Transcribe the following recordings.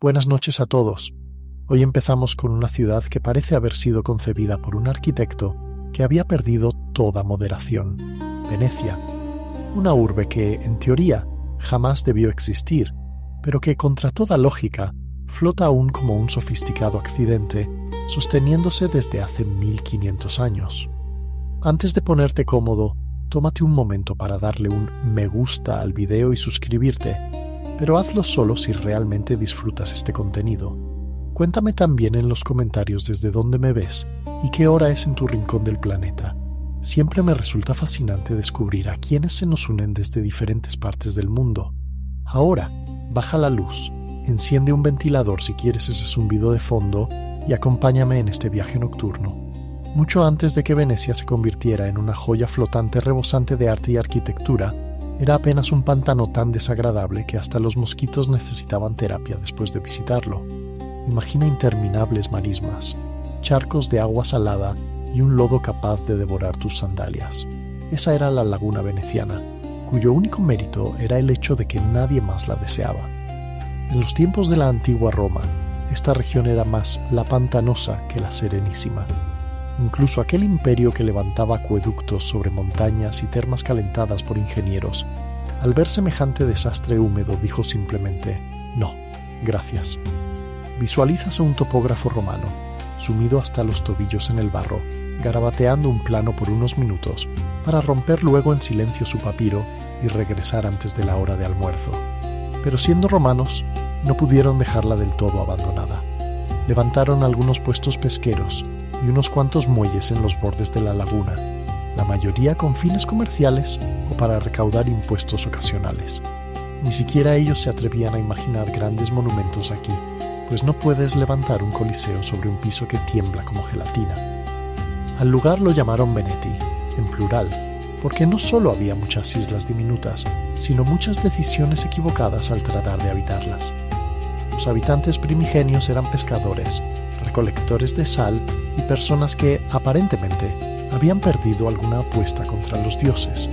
Buenas noches a todos. Hoy empezamos con una ciudad que parece haber sido concebida por un arquitecto que había perdido toda moderación. Venecia. Una urbe que, en teoría, jamás debió existir, pero que, contra toda lógica, flota aún como un sofisticado accidente, sosteniéndose desde hace 1500 años. Antes de ponerte cómodo, tómate un momento para darle un me gusta al video y suscribirte, pero hazlo solo si realmente disfrutas este contenido. Cuéntame también en los comentarios desde dónde me ves y qué hora es en tu rincón del planeta. Siempre me resulta fascinante descubrir a quienes se nos unen desde diferentes partes del mundo. Ahora, baja la luz, enciende un ventilador si quieres ese zumbido de fondo y acompáñame en este viaje nocturno. Mucho antes de que Venecia se convirtiera en una joya flotante rebosante de arte y arquitectura, era apenas un pantano tan desagradable que hasta los mosquitos necesitaban terapia después de visitarlo. Imagina interminables marismas, charcos de agua salada y un lodo capaz de devorar tus sandalias. Esa era la laguna veneciana, cuyo único mérito era el hecho de que nadie más la deseaba. En los tiempos de la antigua Roma, esta región era más la pantanosa que la serenísima. Incluso aquel imperio que levantaba acueductos sobre montañas y termas calentadas por ingenieros, al ver semejante desastre húmedo dijo simplemente, no, gracias. Visualizas a un topógrafo romano, sumido hasta los tobillos en el barro, garabateando un plano por unos minutos, para romper luego en silencio su papiro y regresar antes de la hora de almuerzo. Pero siendo romanos, no pudieron dejarla del todo abandonada. Levantaron algunos puestos pesqueros y unos cuantos muelles en los bordes de la laguna, la mayoría con fines comerciales o para recaudar impuestos ocasionales. Ni siquiera ellos se atrevían a imaginar grandes monumentos aquí, pues no puedes levantar un coliseo sobre un piso que tiembla como gelatina. Al lugar lo llamaron Veneti, en plural, porque no solo había muchas islas diminutas, sino muchas decisiones equivocadas al tratar de habitarlas. Los habitantes primigenios eran pescadores, recolectores de sal y personas que, aparentemente, habían perdido alguna apuesta contra los dioses.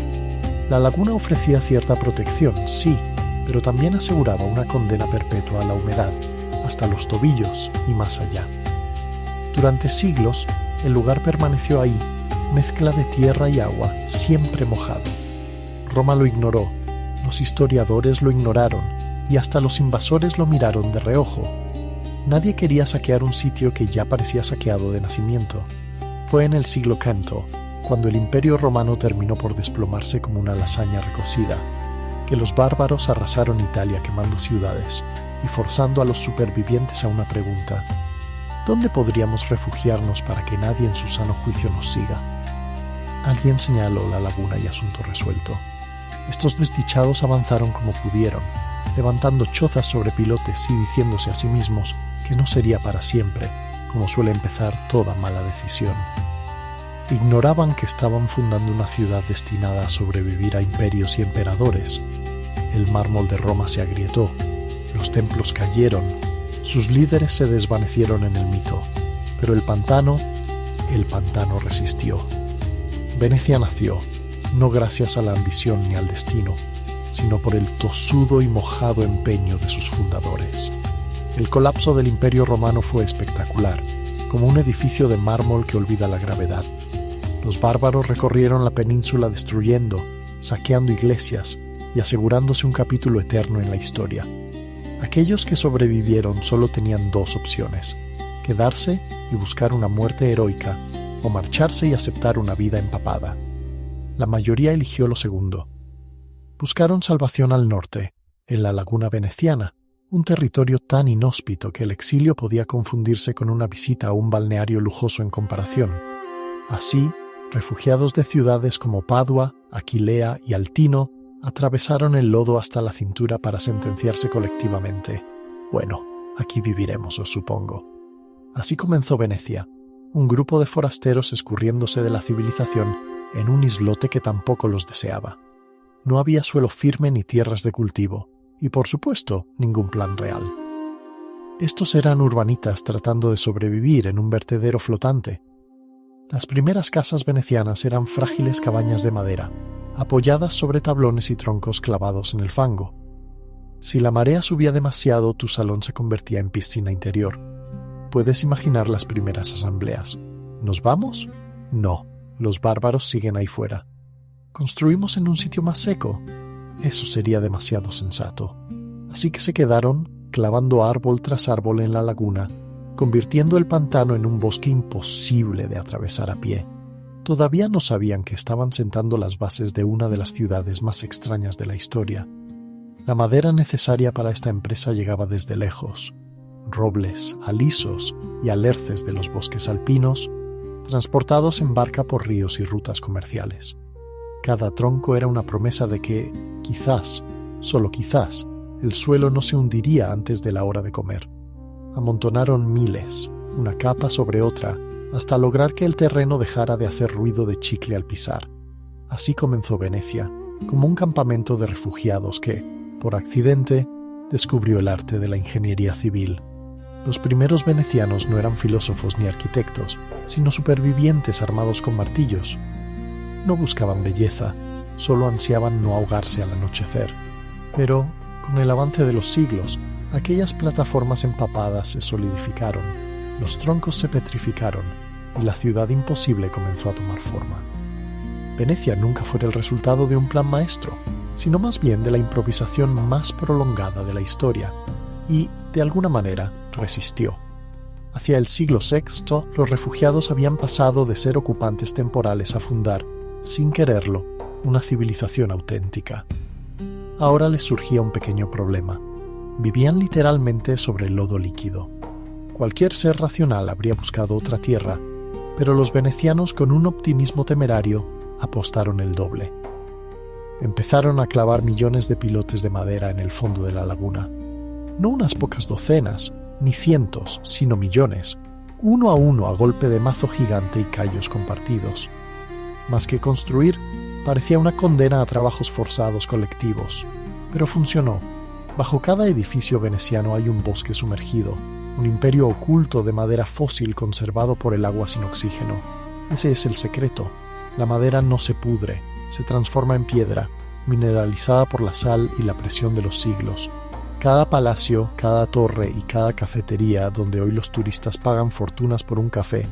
La laguna ofrecía cierta protección, sí, pero también aseguraba una condena perpetua a la humedad, hasta los tobillos y más allá. Durante siglos, el lugar permaneció ahí, mezcla de tierra y agua, siempre mojado. Roma lo ignoró, los historiadores lo ignoraron y hasta los invasores lo miraron de reojo. Nadie quería saquear un sitio que ya parecía saqueado de nacimiento. Fue en el siglo V, cuando el Imperio Romano terminó por desplomarse como una lasaña recocida, que los bárbaros arrasaron Italia quemando ciudades y forzando a los supervivientes a una pregunta: ¿dónde podríamos refugiarnos para que nadie en su sano juicio nos siga? Alguien señaló la laguna y asunto resuelto. Estos desdichados avanzaron como pudieron, levantando chozas sobre pilotes y diciéndose a sí mismos que no sería para siempre, como suele empezar toda mala decisión. Ignoraban que estaban fundando una ciudad destinada a sobrevivir a imperios y emperadores. El mármol de Roma se agrietó, los templos cayeron, sus líderes se desvanecieron en el mito, pero el pantano resistió. Venecia nació, no gracias a la ambición ni al destino, sino por el tosudo y mojado empeño de sus fundadores. El colapso del Imperio Romano fue espectacular, como un edificio de mármol que olvida la gravedad. Los bárbaros recorrieron la península destruyendo, saqueando iglesias y asegurándose un capítulo eterno en la historia. Aquellos que sobrevivieron solo tenían dos opciones: quedarse y buscar una muerte heroica, o marcharse y aceptar una vida empapada. La mayoría eligió lo segundo. Buscaron salvación al norte, en la laguna veneciana, un territorio tan inhóspito que el exilio podía confundirse con una visita a un balneario lujoso en comparación. Así, refugiados de ciudades como Padua, Aquilea y Altino atravesaron el lodo hasta la cintura para sentenciarse colectivamente: bueno, aquí viviremos, os supongo. Así comenzó Venecia, un grupo de forasteros escurriéndose de la civilización en un islote que tampoco los deseaba. No había suelo firme ni tierras de cultivo, y por supuesto, ningún plan real. Estos eran urbanitas tratando de sobrevivir en un vertedero flotante. Las primeras casas venecianas eran frágiles cabañas de madera, apoyadas sobre tablones y troncos clavados en el fango. Si la marea subía demasiado, tu salón se convertía en piscina interior. Puedes imaginar las primeras asambleas. ¿Nos vamos? No, los bárbaros siguen ahí fuera. ¿Construimos en un sitio más seco? Eso sería demasiado sensato. Así que se quedaron clavando árbol tras árbol en la laguna, convirtiendo el pantano en un bosque imposible de atravesar a pie. Todavía no sabían que estaban sentando las bases de una de las ciudades más extrañas de la historia. La madera necesaria para esta empresa llegaba desde lejos. Robles, alisos y alerces de los bosques alpinos, transportados en barca por ríos y rutas comerciales. Cada tronco era una promesa de que, quizás, solo quizás, el suelo no se hundiría antes de la hora de comer. Amontonaron miles, una capa sobre otra, hasta lograr que el terreno dejara de hacer ruido de chicle al pisar. Así comenzó Venecia, como un campamento de refugiados que, por accidente, descubrió el arte de la ingeniería civil. Los primeros venecianos no eran filósofos ni arquitectos, sino supervivientes armados con martillos. No buscaban belleza, solo ansiaban no ahogarse al anochecer. Pero, con el avance de los siglos, aquellas plataformas empapadas se solidificaron, los troncos se petrificaron y la ciudad imposible comenzó a tomar forma. Venecia nunca fue el resultado de un plan maestro, sino más bien de la improvisación más prolongada de la historia, y, de alguna manera, resistió. Hacia el siglo VI, los refugiados habían pasado de ser ocupantes temporales a fundar, sin quererlo, una civilización auténtica. Ahora les surgía un pequeño problema. Vivían literalmente sobre el lodo líquido. Cualquier ser racional habría buscado otra tierra, pero los venecianos, con un optimismo temerario, apostaron el doble. Empezaron a clavar millones de pilotes de madera en el fondo de la laguna. No unas pocas docenas, ni cientos, sino millones, uno a golpe de mazo gigante y callos compartidos. Más que construir, parecía una condena a trabajos forzados colectivos, pero funcionó. Bajo cada edificio veneciano hay un bosque sumergido, un imperio oculto de madera fósil conservado por el agua sin oxígeno. Ese es el secreto. La madera no se pudre, se transforma en piedra, mineralizada por la sal y la presión de los siglos. Cada palacio, cada torre y cada cafetería donde hoy los turistas pagan fortunas por un café,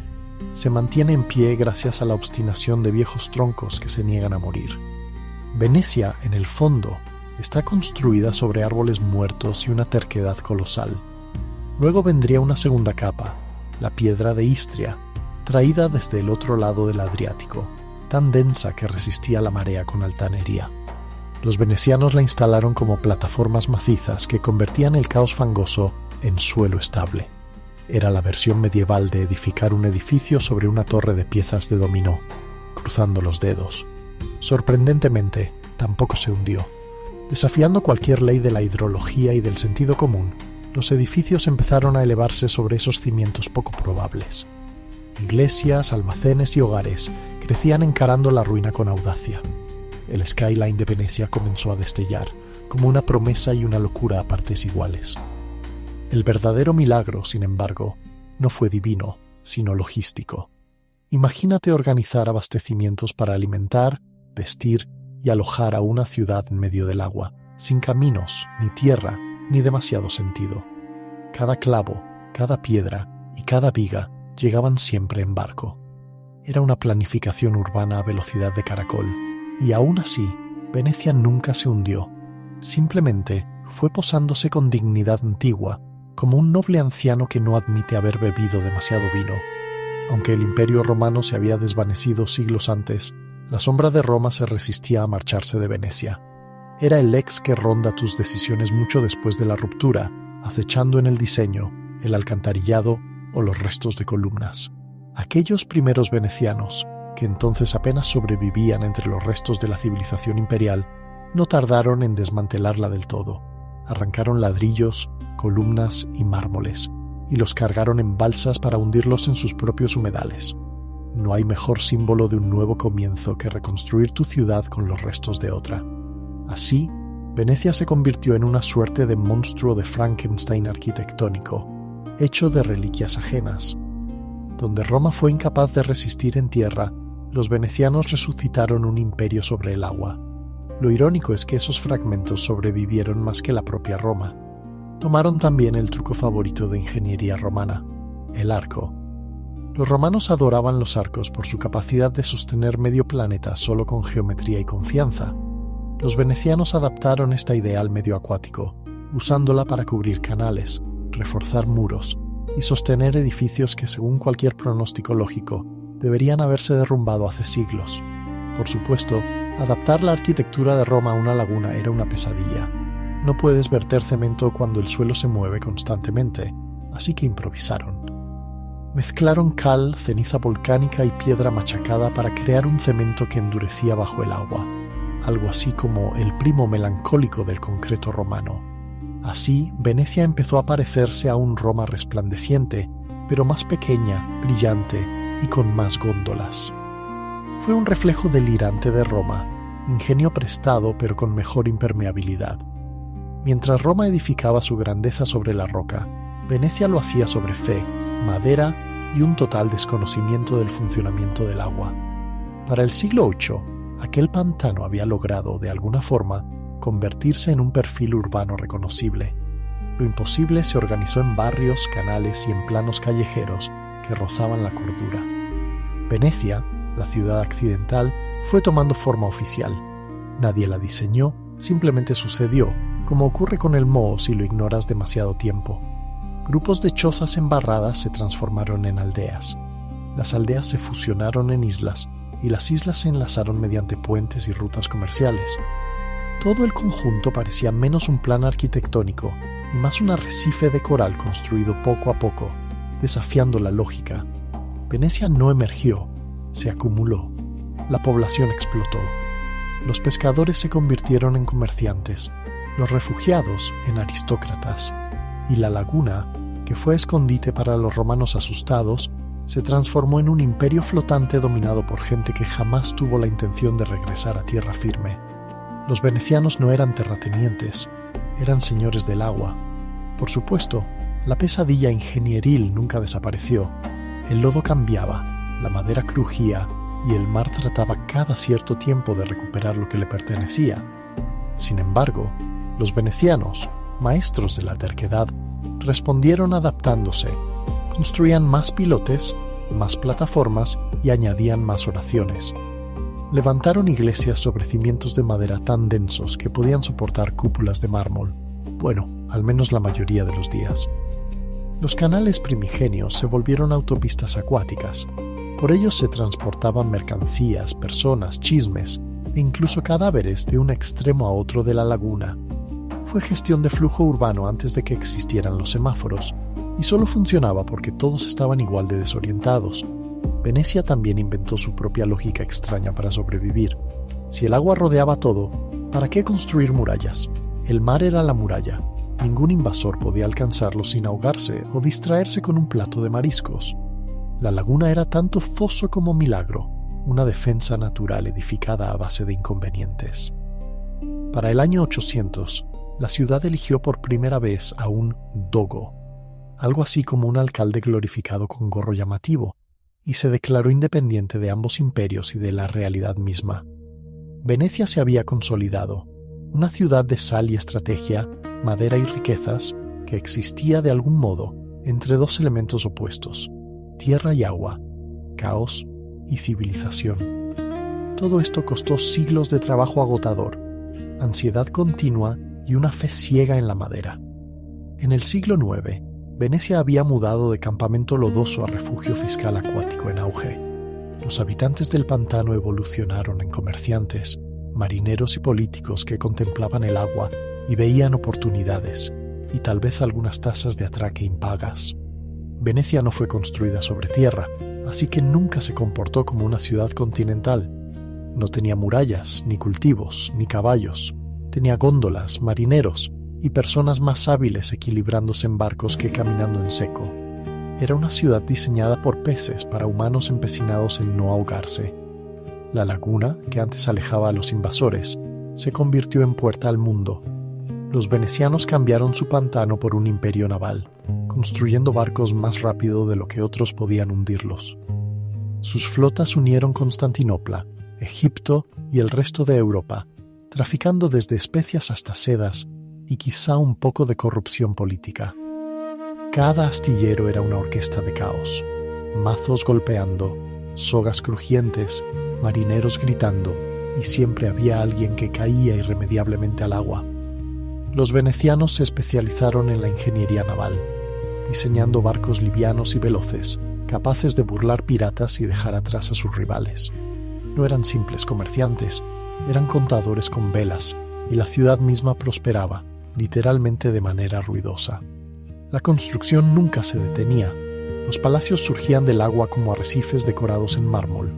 se mantiene en pie gracias a la obstinación de viejos troncos que se niegan a morir. Venecia, en el fondo, está construida sobre árboles muertos y una terquedad colosal. Luego vendría una segunda capa, la piedra de Istria, traída desde el otro lado del Adriático, tan densa que resistía la marea con altanería. Los venecianos la instalaron como plataformas macizas que convertían el caos fangoso en suelo estable. Era la versión medieval de edificar un edificio sobre una torre de piezas de dominó, cruzando los dedos. Sorprendentemente, tampoco se hundió. Desafiando cualquier ley de la hidrología y del sentido común, los edificios empezaron a elevarse sobre esos cimientos poco probables. Iglesias, almacenes y hogares crecían encarando la ruina con audacia. El skyline de Venecia comenzó a destellar, como una promesa y una locura a partes iguales. El verdadero milagro, sin embargo, no fue divino, sino logístico. Imagínate organizar abastecimientos para alimentar, vestir y alojar a una ciudad en medio del agua, sin caminos, ni tierra, ni demasiado sentido. Cada clavo, cada piedra y cada viga llegaban siempre en barco. Era una planificación urbana a velocidad de caracol, y aún así, Venecia nunca se hundió. Simplemente fue posándose con dignidad antigua, como un noble anciano que no admite haber bebido demasiado vino. Aunque el Imperio Romano se había desvanecido siglos antes, la sombra de Roma se resistía a marcharse de Venecia. Era el ex que ronda tus decisiones mucho después de la ruptura, acechando en el diseño, el alcantarillado o los restos de columnas. Aquellos primeros venecianos, que entonces apenas sobrevivían entre los restos de la civilización imperial, no tardaron en desmantelarla del todo. Arrancaron ladrillos, columnas y mármoles, y los cargaron en balsas para hundirlos en sus propios humedales. No hay mejor símbolo de un nuevo comienzo que reconstruir tu ciudad con los restos de otra. Así, Venecia se convirtió en una suerte de monstruo de Frankenstein arquitectónico, hecho de reliquias ajenas. Donde Roma fue incapaz de resistir en tierra, los venecianos resucitaron un imperio sobre el agua. Lo irónico es que esos fragmentos sobrevivieron más que la propia Roma. Tomaron también el truco favorito de ingeniería romana, el arco. Los romanos adoraban los arcos por su capacidad de sostener medio planeta solo con geometría y confianza. Los venecianos adaptaron esta idea al medio acuático, usándola para cubrir canales, reforzar muros y sostener edificios que, según cualquier pronóstico lógico, deberían haberse derrumbado hace siglos. Por supuesto, adaptar la arquitectura de Roma a una laguna era una pesadilla. No puedes verter cemento cuando el suelo se mueve constantemente, así que improvisaron. Mezclaron cal, ceniza volcánica y piedra machacada para crear un cemento que endurecía bajo el agua, algo así como el primo melancólico del concreto romano. Así, Venecia empezó a parecerse a un Roma resplandeciente, pero más pequeña, brillante y con más góndolas. Fue un reflejo delirante de Roma, ingenio prestado pero con mejor impermeabilidad. Mientras Roma edificaba su grandeza sobre la roca, Venecia lo hacía sobre fe, madera y un total desconocimiento del funcionamiento del agua. Para el siglo VIII, aquel pantano había logrado, de alguna forma, convertirse en un perfil urbano reconocible. Lo imposible se organizó en barrios, canales y en planos callejeros que rozaban la cordura. Venecia, la ciudad accidental, fue tomando forma oficial. Nadie la diseñó, simplemente sucedió, como ocurre con el moho si lo ignoras demasiado tiempo. Grupos de chozas embarradas se transformaron en aldeas. Las aldeas se fusionaron en islas y las islas se enlazaron mediante puentes y rutas comerciales. Todo el conjunto parecía menos un plan arquitectónico y más un arrecife de coral construido poco a poco, desafiando la lógica. Venecia no emergió, se acumuló. La población explotó. Los pescadores se convirtieron en comerciantes, los refugiados en aristócratas, y la laguna, que fue escondite para los romanos asustados, se transformó en un imperio flotante dominado por gente que jamás tuvo la intención de regresar a tierra firme. Los venecianos no eran terratenientes, eran señores del agua. Por supuesto, la pesadilla ingenieril nunca desapareció. El lodo cambiaba, la madera crujía y el mar trataba cada cierto tiempo de recuperar lo que le pertenecía. Sin embargo, los venecianos, maestros de la terquedad, respondieron adaptándose. Construían más pilotes, más plataformas y añadían más oraciones. Levantaron iglesias sobre cimientos de madera tan densos que podían soportar cúpulas de mármol. Bueno, al menos la mayoría de los días. Los canales primigenios se volvieron autopistas acuáticas. Por ellos se transportaban mercancías, personas, chismes e incluso cadáveres de un extremo a otro de la laguna. Fue gestión de flujo urbano antes de que existieran los semáforos, y solo funcionaba porque todos estaban igual de desorientados. Venecia también inventó su propia lógica extraña para sobrevivir. Si el agua rodeaba todo, ¿para qué construir murallas? El mar era la muralla. Ningún invasor podía alcanzarlo sin ahogarse o distraerse con un plato de mariscos. La laguna era tanto foso como milagro, una defensa natural edificada a base de inconvenientes. Para el año 800, la ciudad eligió por primera vez a un dogo, algo así como un alcalde glorificado con gorro llamativo, y se declaró independiente de ambos imperios y de la realidad misma. Venecia se había consolidado, una ciudad de sal y estrategia, madera y riquezas, que existía de algún modo entre dos elementos opuestos, tierra y agua, caos y civilización. Todo esto costó siglos de trabajo agotador, ansiedad continua y una fe ciega en la madera. En el siglo IX, Venecia había mudado de campamento lodoso a refugio fiscal acuático en auge. Los habitantes del pantano evolucionaron en comerciantes, marineros y políticos que contemplaban el agua y veían oportunidades, y tal vez algunas tasas de atraque impagas. Venecia no fue construida sobre tierra, así que nunca se comportó como una ciudad continental. No tenía murallas, ni cultivos, ni caballos. Tenía góndolas, marineros y personas más hábiles equilibrándose en barcos que caminando en seco. Era una ciudad diseñada por peces para humanos empecinados en no ahogarse. La laguna, que antes alejaba a los invasores, se convirtió en puerta al mundo. Los venecianos cambiaron su pantano por un imperio naval, construyendo barcos más rápido de lo que otros podían hundirlos. Sus flotas unieron Constantinopla, Egipto y el resto de Europa, traficando desde especias hasta sedas y quizá un poco de corrupción política. Cada astillero era una orquesta de caos, mazos golpeando, sogas crujientes, marineros gritando, y siempre había alguien que caía irremediablemente al agua. Los venecianos se especializaron en la ingeniería naval, diseñando barcos livianos y veloces, capaces de burlar piratas y dejar atrás a sus rivales. No eran simples comerciantes, eran contadores con velas, y la ciudad misma prosperaba, literalmente de manera ruidosa. La construcción nunca se detenía. Los palacios surgían del agua como arrecifes decorados en mármol.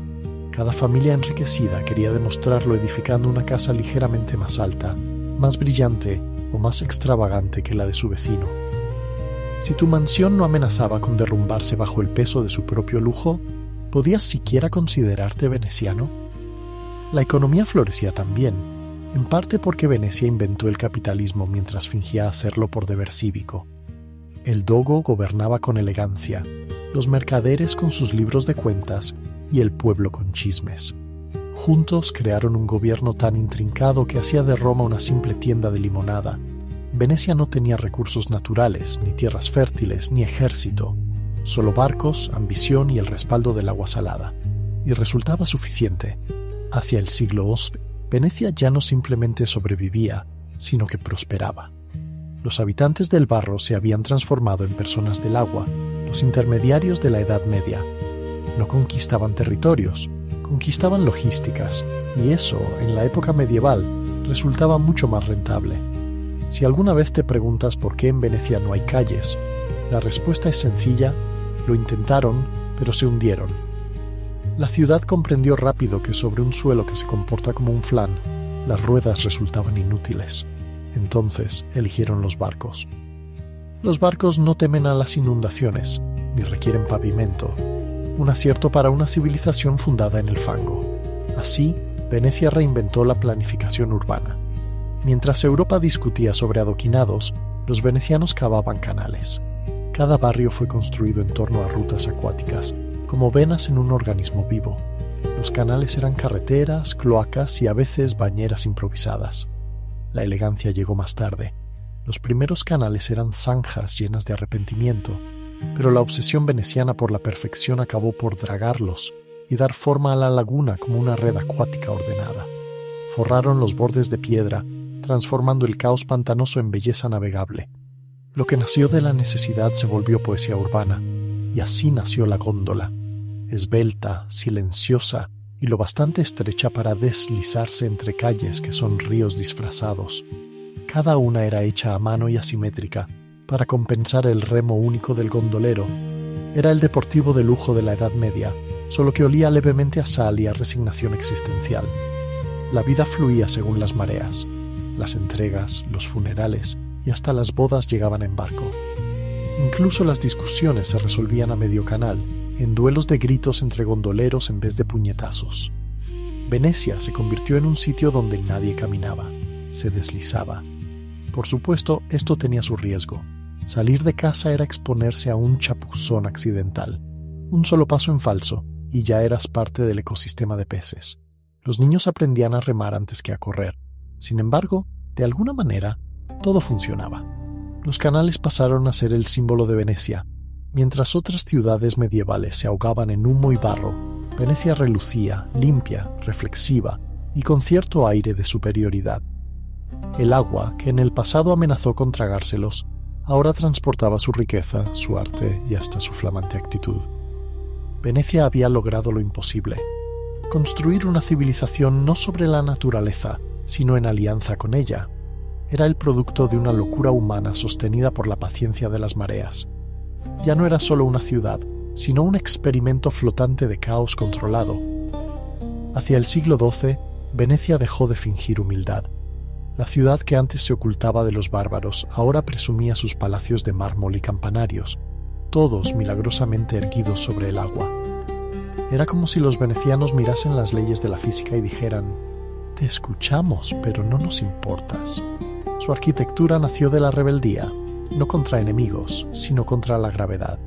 Cada familia enriquecida quería demostrarlo edificando una casa ligeramente más alta, más brillante o más extravagante que la de su vecino. Si tu mansión no amenazaba con derrumbarse bajo el peso de su propio lujo, ¿podías siquiera considerarte veneciano? La economía florecía también, en parte porque Venecia inventó el capitalismo mientras fingía hacerlo por deber cívico. El dogo gobernaba con elegancia, los mercaderes con sus libros de cuentas y el pueblo con chismes. Juntos crearon un gobierno tan intrincado que hacía de Roma una simple tienda de limonada. Venecia no tenía recursos naturales, ni tierras fértiles, ni ejército, solo barcos, ambición y el respaldo del agua salada. Y resultaba suficiente. Hacia el siglo XI, Venecia ya no simplemente sobrevivía, sino que prosperaba. Los habitantes del barro se habían transformado en personas del agua, los intermediarios de la Edad Media. No conquistaban territorios, conquistaban logísticas, y eso, en la época medieval, resultaba mucho más rentable. Si alguna vez te preguntas por qué en Venecia no hay calles, la respuesta es sencilla: lo intentaron, pero se hundieron. La ciudad comprendió rápido que sobre un suelo que se comporta como un flan, las ruedas resultaban inútiles. Entonces eligieron los barcos. Los barcos no temen a las inundaciones, ni requieren pavimento, un acierto para una civilización fundada en el fango. Así, Venecia reinventó la planificación urbana. Mientras Europa discutía sobre adoquinados, los venecianos cavaban canales. Cada barrio fue construido en torno a rutas acuáticas, como venas en un organismo vivo. Los canales eran carreteras, cloacas y a veces bañeras improvisadas. La elegancia llegó más tarde. Los primeros canales eran zanjas llenas de arrepentimiento, pero la obsesión veneciana por la perfección acabó por dragarlos y dar forma a la laguna como una red acuática ordenada. Forraron los bordes de piedra, transformando el caos pantanoso en belleza navegable. Lo que nació de la necesidad se volvió poesía urbana, y así nació la góndola, esbelta, silenciosa y lo bastante estrecha para deslizarse entre calles que son ríos disfrazados. Cada una era hecha a mano y asimétrica, para compensar el remo único del gondolero. Era el deportivo de lujo de la Edad Media, solo que olía levemente a sal y a resignación existencial. La vida fluía según las mareas. Las entregas, los funerales y hasta las bodas llegaban en barco. Incluso las discusiones se resolvían a medio canal, en duelos de gritos entre gondoleros en vez de puñetazos. Venecia se convirtió en un sitio donde nadie caminaba, se deslizaba. Por supuesto, esto tenía su riesgo. Salir de casa era exponerse a un chapuzón accidental. Un solo paso en falso, y ya eras parte del ecosistema de peces. Los niños aprendían a remar antes que a correr. Sin embargo, de alguna manera, todo funcionaba. Los canales pasaron a ser el símbolo de Venecia. Mientras otras ciudades medievales se ahogaban en humo y barro, Venecia relucía, limpia, reflexiva y con cierto aire de superioridad. El agua, que en el pasado amenazó con tragárselos, ahora transportaba su riqueza, su arte y hasta su flamante actitud. Venecia había logrado lo imposible: construir una civilización no sobre la naturaleza, sino en alianza con ella. Era el producto de una locura humana sostenida por la paciencia de las mareas. Ya no era solo una ciudad, sino un experimento flotante de caos controlado. Hacia el siglo XII, Venecia dejó de fingir humildad. La ciudad que antes se ocultaba de los bárbaros ahora presumía sus palacios de mármol y campanarios, todos milagrosamente erguidos sobre el agua. Era como si los venecianos mirasen las leyes de la física y dijeran: «Te escuchamos, pero no nos importas». Su arquitectura nació de la rebeldía, no contra enemigos, sino contra la gravedad.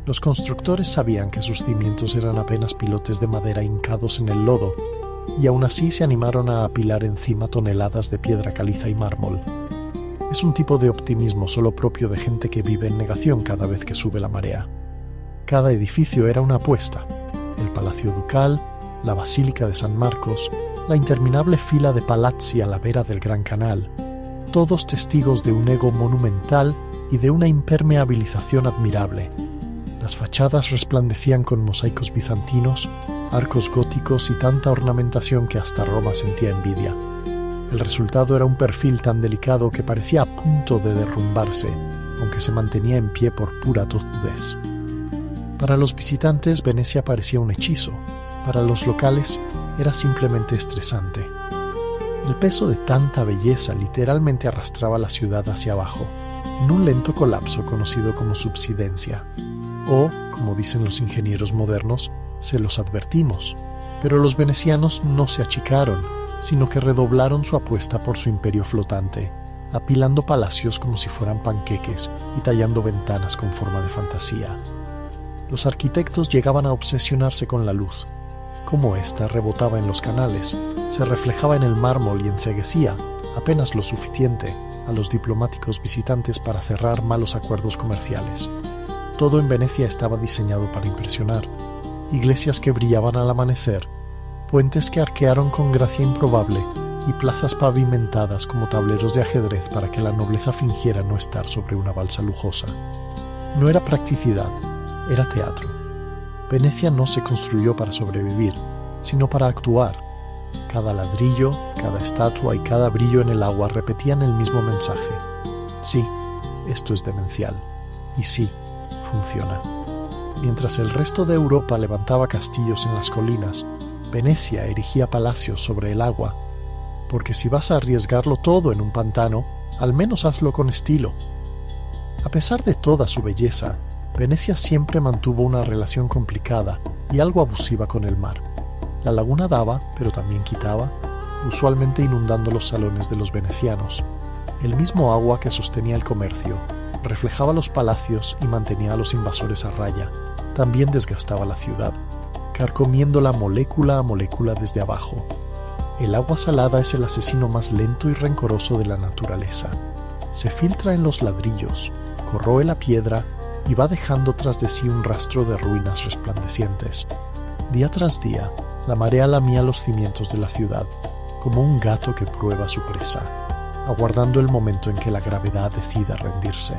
Los constructores sabían que sus cimientos eran apenas pilotes de madera hincados en el lodo, y aún así se animaron a apilar encima toneladas de piedra caliza y mármol. Es un tipo de optimismo solo propio de gente que vive en negación cada vez que sube la marea. Cada edificio era una apuesta: el Palacio Ducal, la Basílica de San Marcos, la interminable fila de palazzi a la vera del Gran Canal, todos testigos de un ego monumental y de una impermeabilización admirable. Las fachadas resplandecían con mosaicos bizantinos, arcos góticos y tanta ornamentación que hasta Roma sentía envidia. El resultado era un perfil tan delicado que parecía a punto de derrumbarse, aunque se mantenía en pie por pura tozudez. Para los visitantes, Venecia parecía un hechizo. Para los locales, era simplemente estresante. El peso de tanta belleza literalmente arrastraba la ciudad hacia abajo, en un lento colapso conocido como subsidencia. O, como dicen los ingenieros modernos, se los advertimos. Pero los venecianos no se achicaron, sino que redoblaron su apuesta por su imperio flotante, apilando palacios como si fueran panqueques y tallando ventanas con forma de fantasía. Los arquitectos llegaban a obsesionarse con la luz. Cómo ésta rebotaba en los canales, se reflejaba en el mármol y enceguecía, apenas lo suficiente, a los diplomáticos visitantes para cerrar malos acuerdos comerciales. Todo en Venecia estaba diseñado para impresionar. Iglesias que brillaban al amanecer, puentes que arquearon con gracia improbable y plazas pavimentadas como tableros de ajedrez para que la nobleza fingiera no estar sobre una balsa lujosa. No era practicidad, era teatro. Venecia no se construyó para sobrevivir, sino para actuar. Cada ladrillo, cada estatua y cada brillo en el agua repetían el mismo mensaje. Sí, esto es demencial. Y sí, funciona. Mientras el resto de Europa levantaba castillos en las colinas, Venecia erigía palacios sobre el agua. Porque si vas a arriesgarlo todo en un pantano, al menos hazlo con estilo. A pesar de toda su belleza, Venecia siempre mantuvo una relación complicada y algo abusiva con el mar. La laguna daba, pero también quitaba, usualmente inundando los salones de los venecianos. El mismo agua que sostenía el comercio, reflejaba los palacios y mantenía a los invasores a raya, también desgastaba la ciudad, carcomiéndola molécula a molécula desde abajo. El agua salada es el asesino más lento y rencoroso de la naturaleza. Se filtra en los ladrillos, corroe la piedra y va dejando tras de sí un rastro de ruinas resplandecientes. Día tras día, la marea lamía los cimientos de la ciudad, como un gato que prueba su presa, aguardando el momento en que la gravedad decida rendirse.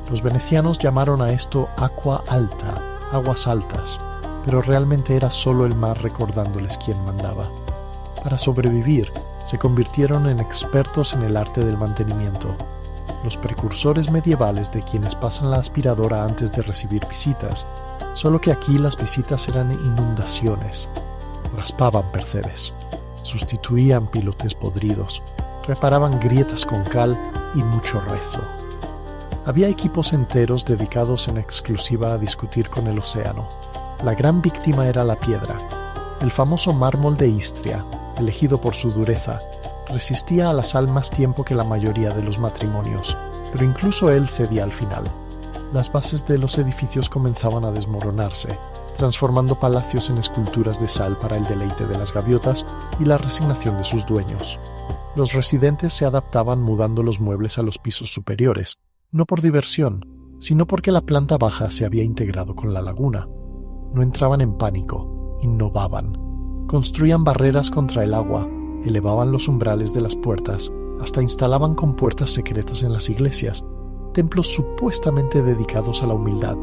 Los venecianos llamaron a esto aqua alta, aguas altas, pero realmente era solo el mar recordándoles quién mandaba. Para sobrevivir, se convirtieron en expertos en el arte del mantenimiento, los precursores medievales de quienes pasan la aspiradora antes de recibir visitas, solo que aquí las visitas eran inundaciones. Raspaban percebes, sustituían pilotes podridos, reparaban grietas con cal y mucho rezo. Había equipos enteros dedicados en exclusiva a discutir con el océano. La gran víctima era la piedra. El famoso mármol de Istria, elegido por su dureza, resistía a la sal más tiempo que la mayoría de los matrimonios, pero incluso él cedía al final. Las bases de los edificios comenzaban a desmoronarse, transformando palacios en esculturas de sal para el deleite de las gaviotas y la resignación de sus dueños. Los residentes se adaptaban mudando los muebles a los pisos superiores, no por diversión, sino porque la planta baja se había integrado con la laguna. No entraban en pánico, innovaban. Construían barreras contra el agua, elevaban los umbrales de las puertas, hasta instalaban compuertas secretas en las iglesias, templos supuestamente dedicados a la humildad.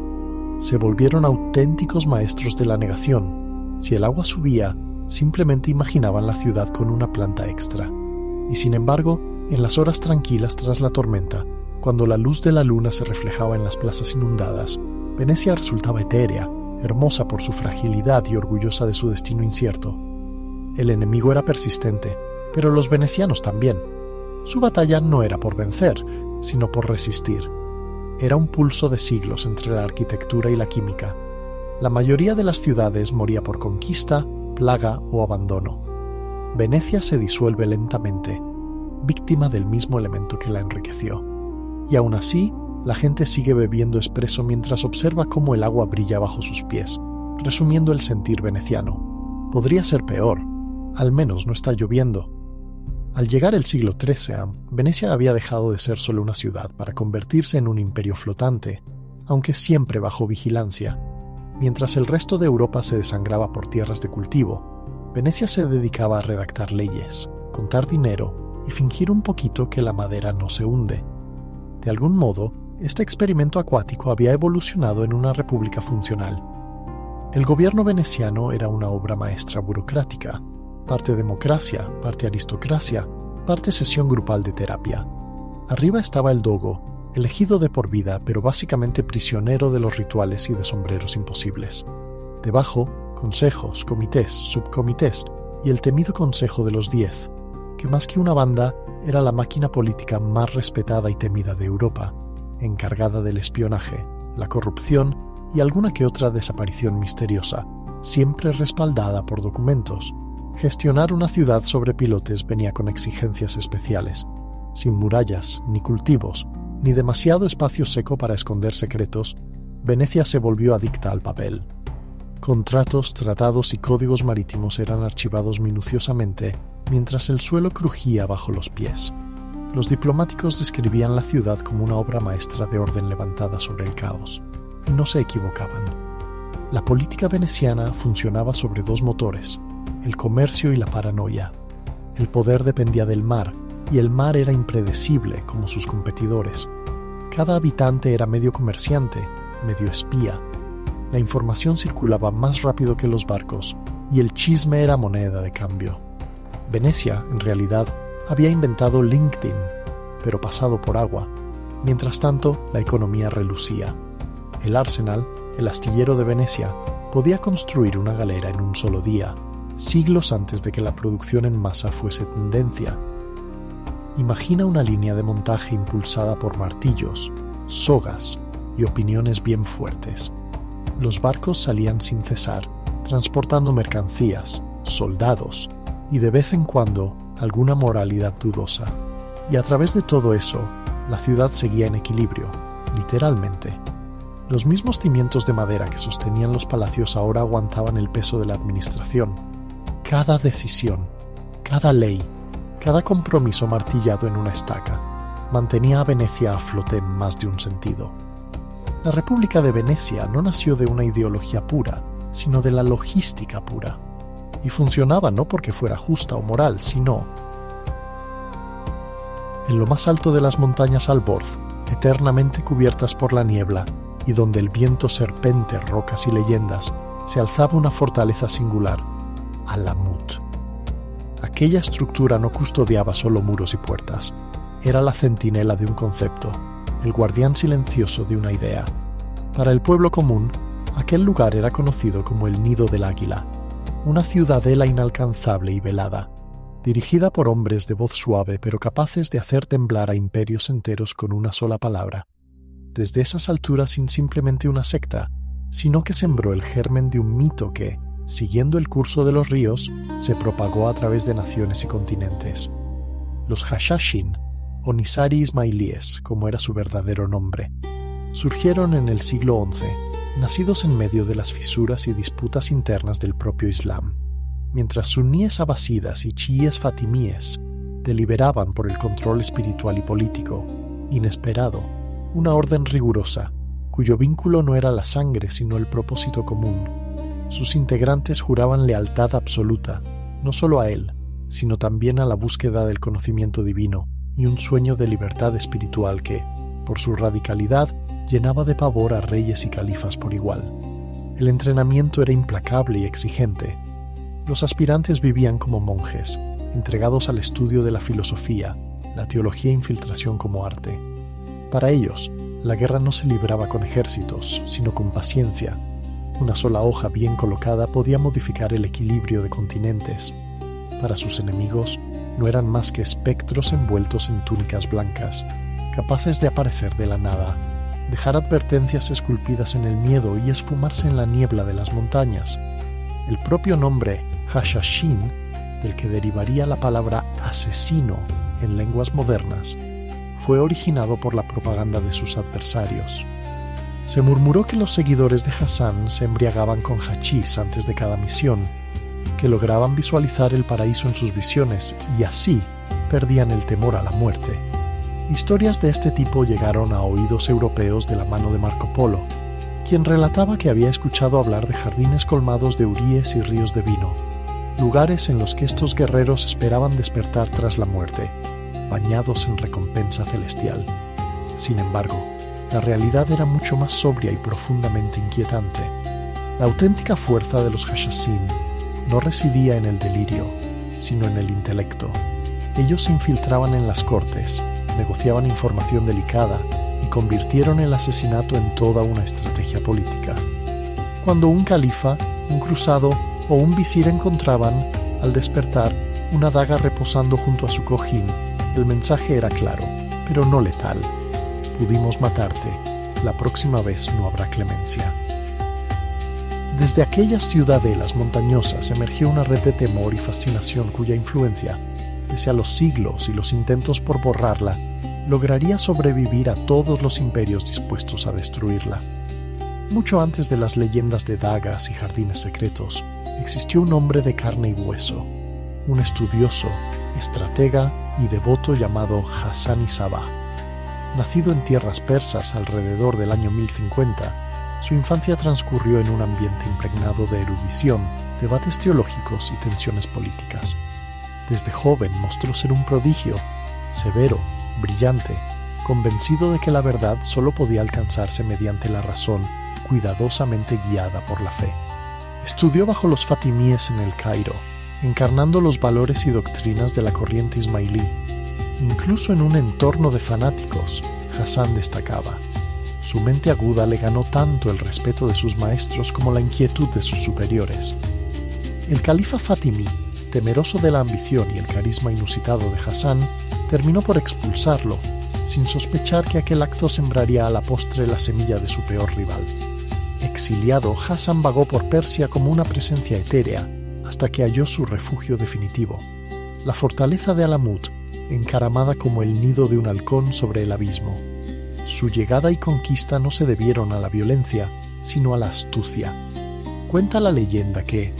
Se volvieron auténticos maestros de la negación. Si el agua subía, simplemente imaginaban la ciudad con una planta extra. Y sin embargo, en las horas tranquilas tras la tormenta, cuando la luz de la luna se reflejaba en las plazas inundadas, Venecia resultaba etérea, hermosa por su fragilidad y orgullosa de su destino incierto. El enemigo era persistente, pero los venecianos también. Su batalla no era por vencer, sino por resistir. Era un pulso de siglos entre la arquitectura y la química. La mayoría de las ciudades moría por conquista, plaga o abandono. Venecia se disuelve lentamente, víctima del mismo elemento que la enriqueció. Y aún así, la gente sigue bebiendo espresso mientras observa cómo el agua brilla bajo sus pies, resumiendo el sentir veneciano. Podría ser peor. Al menos no está lloviendo. Al llegar el siglo XIII, Venecia había dejado de ser solo una ciudad para convertirse en un imperio flotante, aunque siempre bajo vigilancia. Mientras el resto de Europa se desangraba por tierras de cultivo, Venecia se dedicaba a redactar leyes, contar dinero y fingir un poquito que la madera no se hunde. De algún modo, este experimento acuático había evolucionado en una república funcional. El gobierno veneciano era una obra maestra burocrática, parte democracia, parte aristocracia, parte sesión grupal de terapia. Arriba estaba el dogo, elegido de por vida, pero básicamente prisionero de los rituales y de sombreros imposibles. Debajo, consejos, comités, subcomités y el temido Consejo de los 10, que más que una banda era la máquina política más respetada y temida de Europa, encargada del espionaje, la corrupción y alguna que otra desaparición misteriosa, siempre respaldada por documentos. Gestionar una ciudad sobre pilotes venía con exigencias especiales, sin murallas, ni cultivos, ni demasiado espacio seco para esconder secretos. Venecia se volvió adicta al papel. Contratos, tratados y códigos marítimos eran archivados minuciosamente mientras el suelo crujía bajo los pies. Los diplomáticos describían la ciudad como una obra maestra de orden levantada sobre el caos, y no se equivocaban. La política veneciana funcionaba sobre dos motores, el comercio y la paranoia. El poder dependía del mar, y el mar era impredecible como sus competidores. Cada habitante era medio comerciante, medio espía. La información circulaba más rápido que los barcos, y el chisme era moneda de cambio. Venecia, en realidad, había inventado LinkedIn, pero pasado por agua. Mientras tanto, la economía relucía. El Arsenal, el astillero de Venecia, podía construir una galera en un solo día, siglos antes de que la producción en masa fuese tendencia. Imagina una línea de montaje impulsada por martillos, sogas y opiniones bien fuertes. Los barcos salían sin cesar, transportando mercancías, soldados y de vez en cuando alguna moralidad dudosa. Y a través de todo eso, la ciudad seguía en equilibrio, literalmente. Los mismos cimientos de madera que sostenían los palacios ahora aguantaban el peso de la administración. Cada decisión, cada ley, cada compromiso martillado en una estaca, mantenía a Venecia a flote en más de un sentido. La República de Venecia no nació de una ideología pura, sino de la logística pura. Y funcionaba no porque fuera justa o moral, sino en lo más alto de las montañas Alborz, eternamente cubiertas por la niebla, y donde el viento serpente rocas y leyendas, se alzaba una fortaleza singular, Alamut. Aquella estructura no custodiaba solo muros y puertas, era la centinela de un concepto, el guardián silencioso de una idea. Para el pueblo común, aquel lugar era conocido como el Nido del Águila, una ciudadela inalcanzable y velada, dirigida por hombres de voz suave pero capaces de hacer temblar a imperios enteros con una sola palabra. Desde esas alturas sin simplemente una secta, sino que sembró el germen de un mito que, siguiendo el curso de los ríos, se propagó a través de naciones y continentes. Los Hashashin, o Nizari Ismailíes, como era su verdadero nombre, surgieron en el siglo XI, nacidos en medio de las fisuras y disputas internas del propio Islam, mientras suníes abasidas y chiíes fatimíes deliberaban por el control espiritual y político, inesperado, una orden rigurosa, cuyo vínculo no era la sangre sino el propósito común. Sus integrantes juraban lealtad absoluta, no solo a él, sino también a la búsqueda del conocimiento divino y un sueño de libertad espiritual que, por su radicalidad, llenaba de pavor a reyes y califas por igual. El entrenamiento era implacable y exigente. Los aspirantes vivían como monjes, entregados al estudio de la filosofía, la teología e infiltración como arte. Para ellos, la guerra no se libraba con ejércitos, sino con paciencia. Una sola hoja bien colocada podía modificar el equilibrio de continentes. Para sus enemigos, no eran más que espectros envueltos en túnicas blancas, capaces de aparecer de la nada, dejar advertencias esculpidas en el miedo y esfumarse en la niebla de las montañas. El propio nombre Hashashin, del que derivaría la palabra asesino en lenguas modernas, fue originado por la propaganda de sus adversarios. Se murmuró que los seguidores de Hassan se embriagaban con hachís antes de cada misión, que lograban visualizar el paraíso en sus visiones y así perdían el temor a la muerte. Historias de este tipo llegaron a oídos europeos de la mano de Marco Polo, quien relataba que había escuchado hablar de jardines colmados de huríes y ríos de vino, lugares en los que estos guerreros esperaban despertar tras la muerte, bañados en recompensa celestial. Sin embargo, la realidad era mucho más sobria y profundamente inquietante. La auténtica fuerza de los Hashashin no residía en el delirio, sino en el intelecto. Ellos se infiltraban en las cortes, negociaban información delicada y convirtieron el asesinato en toda una estrategia política. Cuando un califa, un cruzado o un visir encontraban, al despertar, una daga reposando junto a su cojín, el mensaje era claro, pero no letal. Pudimos matarte, la próxima vez no habrá clemencia. Desde aquellas ciudadelas montañosas emergió una red de temor y fascinación cuya influencia, pese a los siglos y los intentos por borrarla, lograría sobrevivir a todos los imperios dispuestos a destruirla. Mucho antes de las leyendas de dagas y jardines secretos, existió un hombre de carne y hueso, un estudioso, estratega y devoto llamado Hassan-i-Sabbah. Nacido en tierras persas alrededor del año 1050, su infancia transcurrió en un ambiente impregnado de erudición, debates teológicos y tensiones políticas. Desde joven mostró ser un prodigio, severo, brillante, convencido de que la verdad solo podía alcanzarse mediante la razón, cuidadosamente guiada por la fe. Estudió bajo los fatimíes en el Cairo, encarnando los valores y doctrinas de la corriente ismailí. Incluso en un entorno de fanáticos, Hassan destacaba. Su mente aguda le ganó tanto el respeto de sus maestros como la inquietud de sus superiores. El califa fatimí, temeroso de la ambición y el carisma inusitado de Hassan, terminó por expulsarlo, sin sospechar que aquel acto sembraría a la postre la semilla de su peor rival. Exiliado, Hassan vagó por Persia como una presencia etérea, hasta que halló su refugio definitivo, la fortaleza de Alamut, encaramada como el nido de un halcón sobre el abismo. Su llegada y conquista no se debieron a la violencia, sino a la astucia. Cuenta la leyenda que,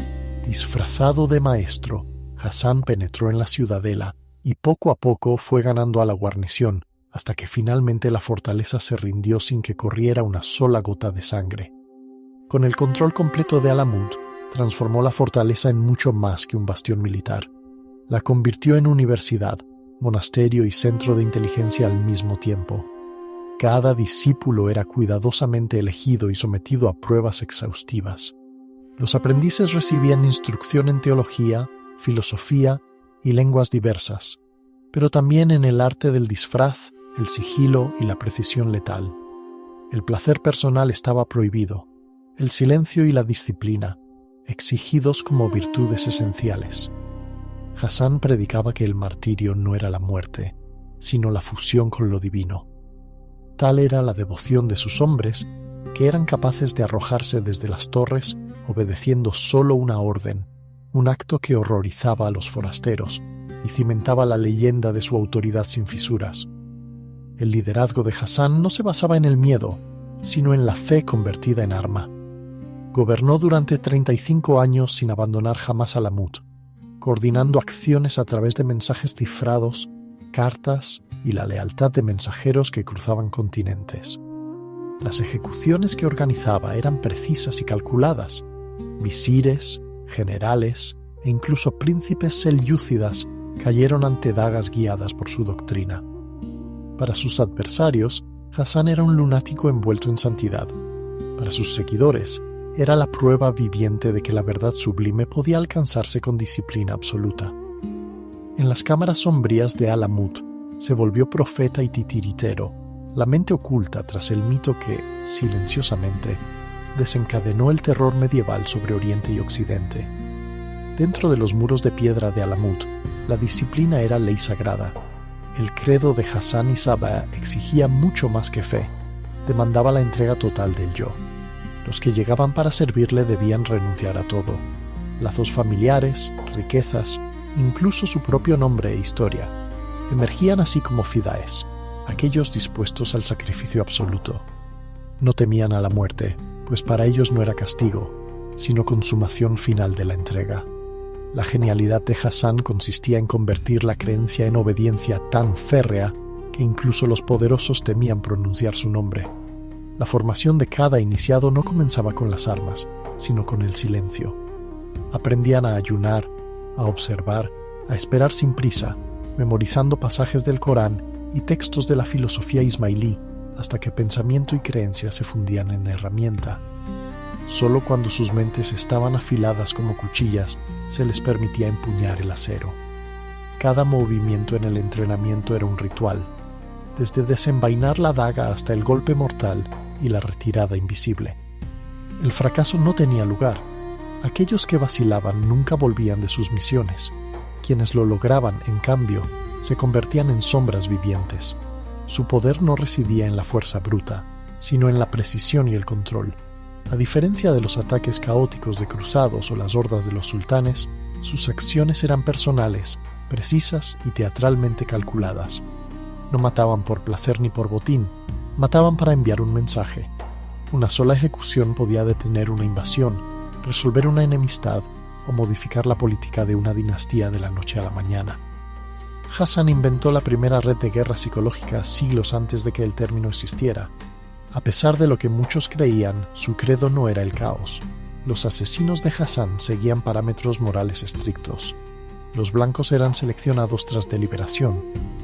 disfrazado de maestro, Hassan penetró en la ciudadela y poco a poco fue ganando a la guarnición, hasta que finalmente la fortaleza se rindió sin que corriera una sola gota de sangre. Con el control completo de Alamut, transformó la fortaleza en mucho más que un bastión militar. La convirtió en universidad, monasterio y centro de inteligencia al mismo tiempo. Cada discípulo era cuidadosamente elegido y sometido a pruebas exhaustivas. Los aprendices recibían instrucción en teología, filosofía y lenguas diversas, pero también en el arte del disfraz, el sigilo y la precisión letal. El placer personal estaba prohibido, el silencio y la disciplina, exigidos como virtudes esenciales. Hassan predicaba que el martirio no era la muerte, sino la fusión con lo divino. Tal era la devoción de sus hombres, que eran capaces de arrojarse desde las torres obedeciendo solo una orden, un acto que horrorizaba a los forasteros y cimentaba la leyenda de su autoridad sin fisuras. El liderazgo de Hassan no se basaba en el miedo, sino en la fe convertida en arma. Gobernó durante 35 años sin abandonar jamás Alamut, coordinando acciones a través de mensajes cifrados, cartas y la lealtad de mensajeros que cruzaban continentes. Las ejecuciones que organizaba eran precisas y calculadas. Visires, generales e incluso príncipes selyúcidas cayeron ante dagas guiadas por su doctrina. Para sus adversarios, Hassan era un lunático envuelto en santidad. Para sus seguidores, era la prueba viviente de que la verdad sublime podía alcanzarse con disciplina absoluta. En las cámaras sombrías de Alamut, se volvió profeta y titiritero, la mente oculta tras el mito que, silenciosamente, desencadenó el terror medieval sobre Oriente y Occidente. Dentro de los muros de piedra de Alamut, la disciplina era ley sagrada. El credo de Hassan-i-Sabbah exigía mucho más que fe, demandaba la entrega total del yo. Los que llegaban para servirle debían renunciar a todo: lazos familiares, riquezas, incluso su propio nombre e historia. Emergían así como fidaes, aquellos dispuestos al sacrificio absoluto. No temían a la muerte, pues para ellos no era castigo, sino consumación final de la entrega. La genialidad de Hassan consistía en convertir la creencia en obediencia tan férrea que incluso los poderosos temían pronunciar su nombre. La formación de cada iniciado no comenzaba con las armas, sino con el silencio. Aprendían a ayunar, a observar, a esperar sin prisa, memorizando pasajes del Corán y textos de la filosofía ismailí, hasta que pensamiento y creencia se fundían en herramienta. Solo cuando sus mentes estaban afiladas como cuchillas, se les permitía empuñar el acero. Cada movimiento en el entrenamiento era un ritual, desde desenvainar la daga hasta el golpe mortal y la retirada invisible. El fracaso no tenía lugar. Aquellos que vacilaban nunca volvían de sus misiones. Quienes lo lograban, en cambio, se convertían en sombras vivientes. Su poder no residía en la fuerza bruta, sino en la precisión y el control. A diferencia de los ataques caóticos de cruzados o las hordas de los sultanes, sus acciones eran personales, precisas y teatralmente calculadas. No mataban por placer ni por botín, mataban para enviar un mensaje. Una sola ejecución podía detener una invasión, resolver una enemistad o modificar la política de una dinastía de la noche a la mañana. Hassan inventó la primera red de guerra psicológica siglos antes de que el término existiera. A pesar de lo que muchos creían, su credo no era el caos. Los asesinos de Hassan seguían parámetros morales estrictos. Los blancos eran seleccionados tras deliberación,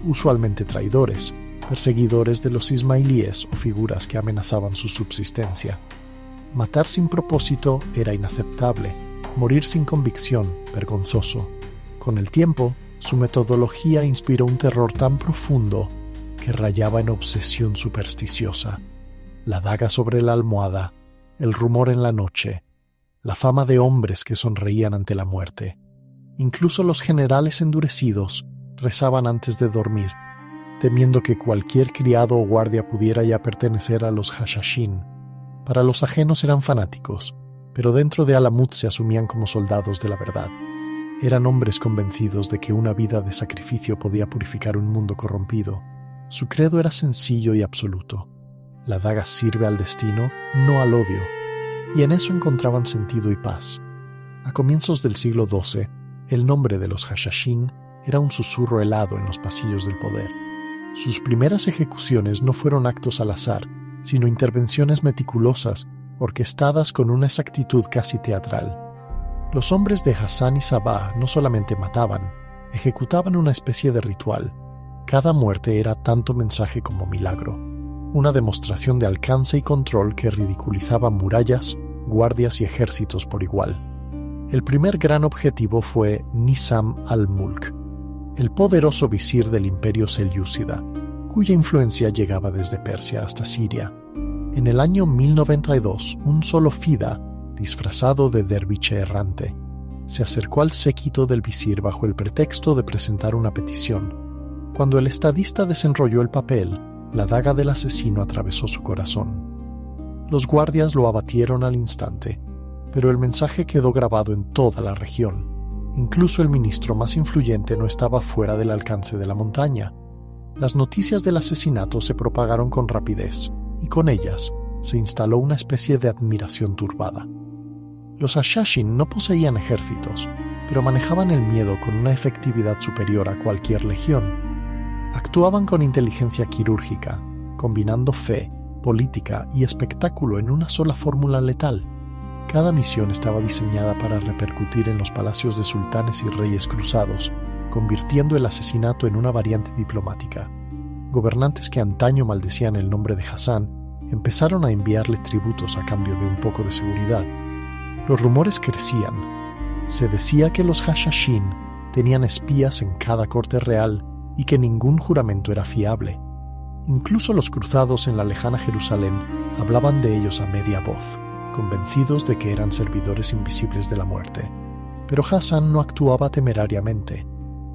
usualmente traidores, perseguidores de los ismailíes o figuras que amenazaban su subsistencia. Matar sin propósito era inaceptable, morir sin convicción, vergonzoso. Con el tiempo, su metodología inspiró un terror tan profundo que rayaba en obsesión supersticiosa. La daga sobre la almohada, el rumor en la noche, la fama de hombres que sonreían ante la muerte. Incluso los generales endurecidos rezaban antes de dormir, temiendo que cualquier criado o guardia pudiera ya pertenecer a los Hashashin. Para los ajenos eran fanáticos, pero dentro de Alamut se asumían como soldados de la verdad. Eran hombres convencidos de que una vida de sacrificio podía purificar un mundo corrompido. Su credo era sencillo y absoluto. La daga sirve al destino, no al odio, y en eso encontraban sentido y paz. A comienzos del siglo XII, el nombre de los Hashashin era un susurro helado en los pasillos del poder. Sus primeras ejecuciones no fueron actos al azar, sino intervenciones meticulosas, orquestadas con una exactitud casi teatral. Los hombres de Hassan y Sabah no solamente mataban, ejecutaban una especie de ritual. Cada muerte era tanto mensaje como milagro, una demostración de alcance y control que ridiculizaba murallas, guardias y ejércitos por igual. El primer gran objetivo fue Nizam al-Mulk, el poderoso visir del imperio selyúcida, cuya influencia llegaba desde Persia hasta Siria. En el año 1092, un solo fida, disfrazado de derviche errante, se acercó al séquito del visir bajo el pretexto de presentar una petición. Cuando el estadista desenrolló el papel, la daga del asesino atravesó su corazón. Los guardias lo abatieron al instante, pero el mensaje quedó grabado en toda la región. Incluso el ministro más influyente no estaba fuera del alcance de la montaña. Las noticias del asesinato se propagaron con rapidez, y con ellas se instaló una especie de admiración turbada. Los Hashashin no poseían ejércitos, pero manejaban el miedo con una efectividad superior a cualquier legión. Actuaban con inteligencia quirúrgica, combinando fe, política y espectáculo en una sola fórmula letal. Cada misión estaba diseñada para repercutir en los palacios de sultanes y reyes cruzados, convirtiendo el asesinato en una variante diplomática. Gobernantes que antaño maldecían el nombre de Hassan empezaron a enviarle tributos a cambio de un poco de seguridad. Los rumores crecían. Se decía que los Hashashin tenían espías en cada corte real y que ningún juramento era fiable. Incluso los cruzados en la lejana Jerusalén hablaban de ellos a media voz, convencidos de que eran servidores invisibles de la muerte. Pero Hassan no actuaba temerariamente.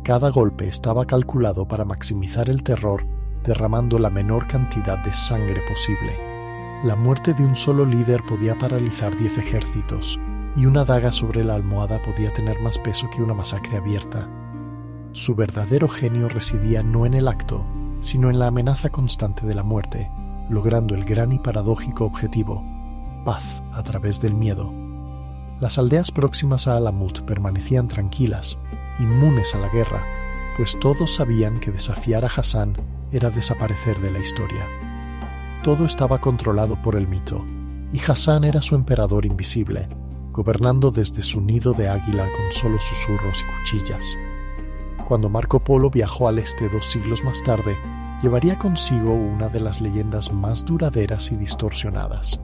Cada golpe estaba calculado para maximizar el terror, derramando la menor cantidad de sangre posible. La muerte de un solo líder podía paralizar 10 ejércitos, y una daga sobre la almohada podía tener más peso que una masacre abierta. Su verdadero genio residía no en el acto, sino en la amenaza constante de la muerte, logrando el gran y paradójico objetivo: paz a través del miedo. Las aldeas próximas a Alamut permanecían tranquilas, inmunes a la guerra, pues todos sabían que desafiar a Hassan era desaparecer de la historia. Todo estaba controlado por el mito, y Hassan era su emperador invisible, gobernando desde su nido de águila con solo susurros y cuchillas. Cuando Marco Polo viajó al este 2 siglos más tarde, llevaría consigo una de las leyendas más duraderas y distorsionadas,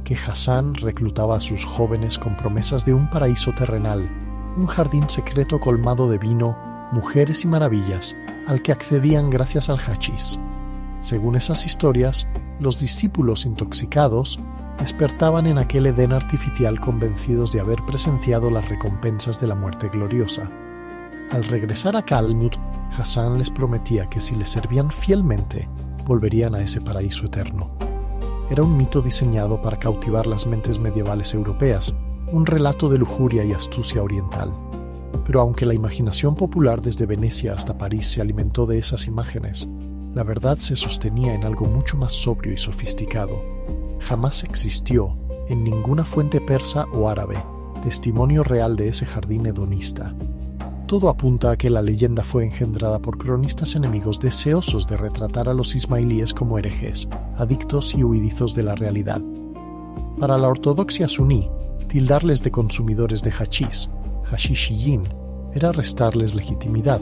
que Hassan reclutaba a sus jóvenes con promesas de un paraíso terrenal, un jardín secreto colmado de vino, mujeres y maravillas, al que accedían gracias al hachís. Según esas historias, los discípulos intoxicados despertaban en aquel Edén artificial convencidos de haber presenciado las recompensas de la muerte gloriosa. Al regresar a Kalmud, Hassan les prometía que si le servían fielmente, volverían a ese paraíso eterno. Era un mito diseñado para cautivar las mentes medievales europeas, un relato de lujuria y astucia oriental. Pero aunque la imaginación popular desde Venecia hasta París se alimentó de esas imágenes, la verdad se sostenía en algo mucho más sobrio y sofisticado. Jamás existió, en ninguna fuente persa o árabe, testimonio real de ese jardín hedonista. Todo apunta a que la leyenda fue engendrada por cronistas enemigos deseosos de retratar a los ismailíes como herejes, adictos y huidizos de la realidad. Para la ortodoxia suní, tildarles de consumidores de hachís, hashishiyin, era restarles legitimidad,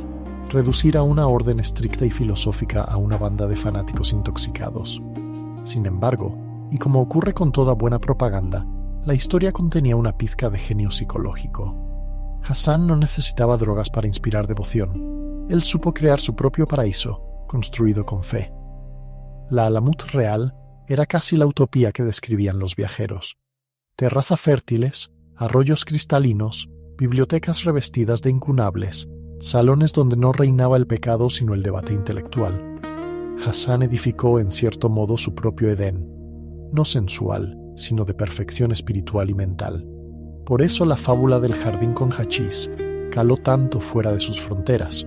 reducir a una orden estricta y filosófica a una banda de fanáticos intoxicados. Sin embargo, y como ocurre con toda buena propaganda, la historia contenía una pizca de genio psicológico. Hassan no necesitaba drogas para inspirar devoción. Él supo crear su propio paraíso, construido con fe. La Alamut real era casi la utopía que describían los viajeros. Terrazas fértiles, arroyos cristalinos, bibliotecas revestidas de incunables, salones donde no reinaba el pecado sino el debate intelectual. Hassan edificó en cierto modo su propio Edén, no sensual, sino de perfección espiritual y mental. Por eso la fábula del jardín con hachís caló tanto fuera de sus fronteras.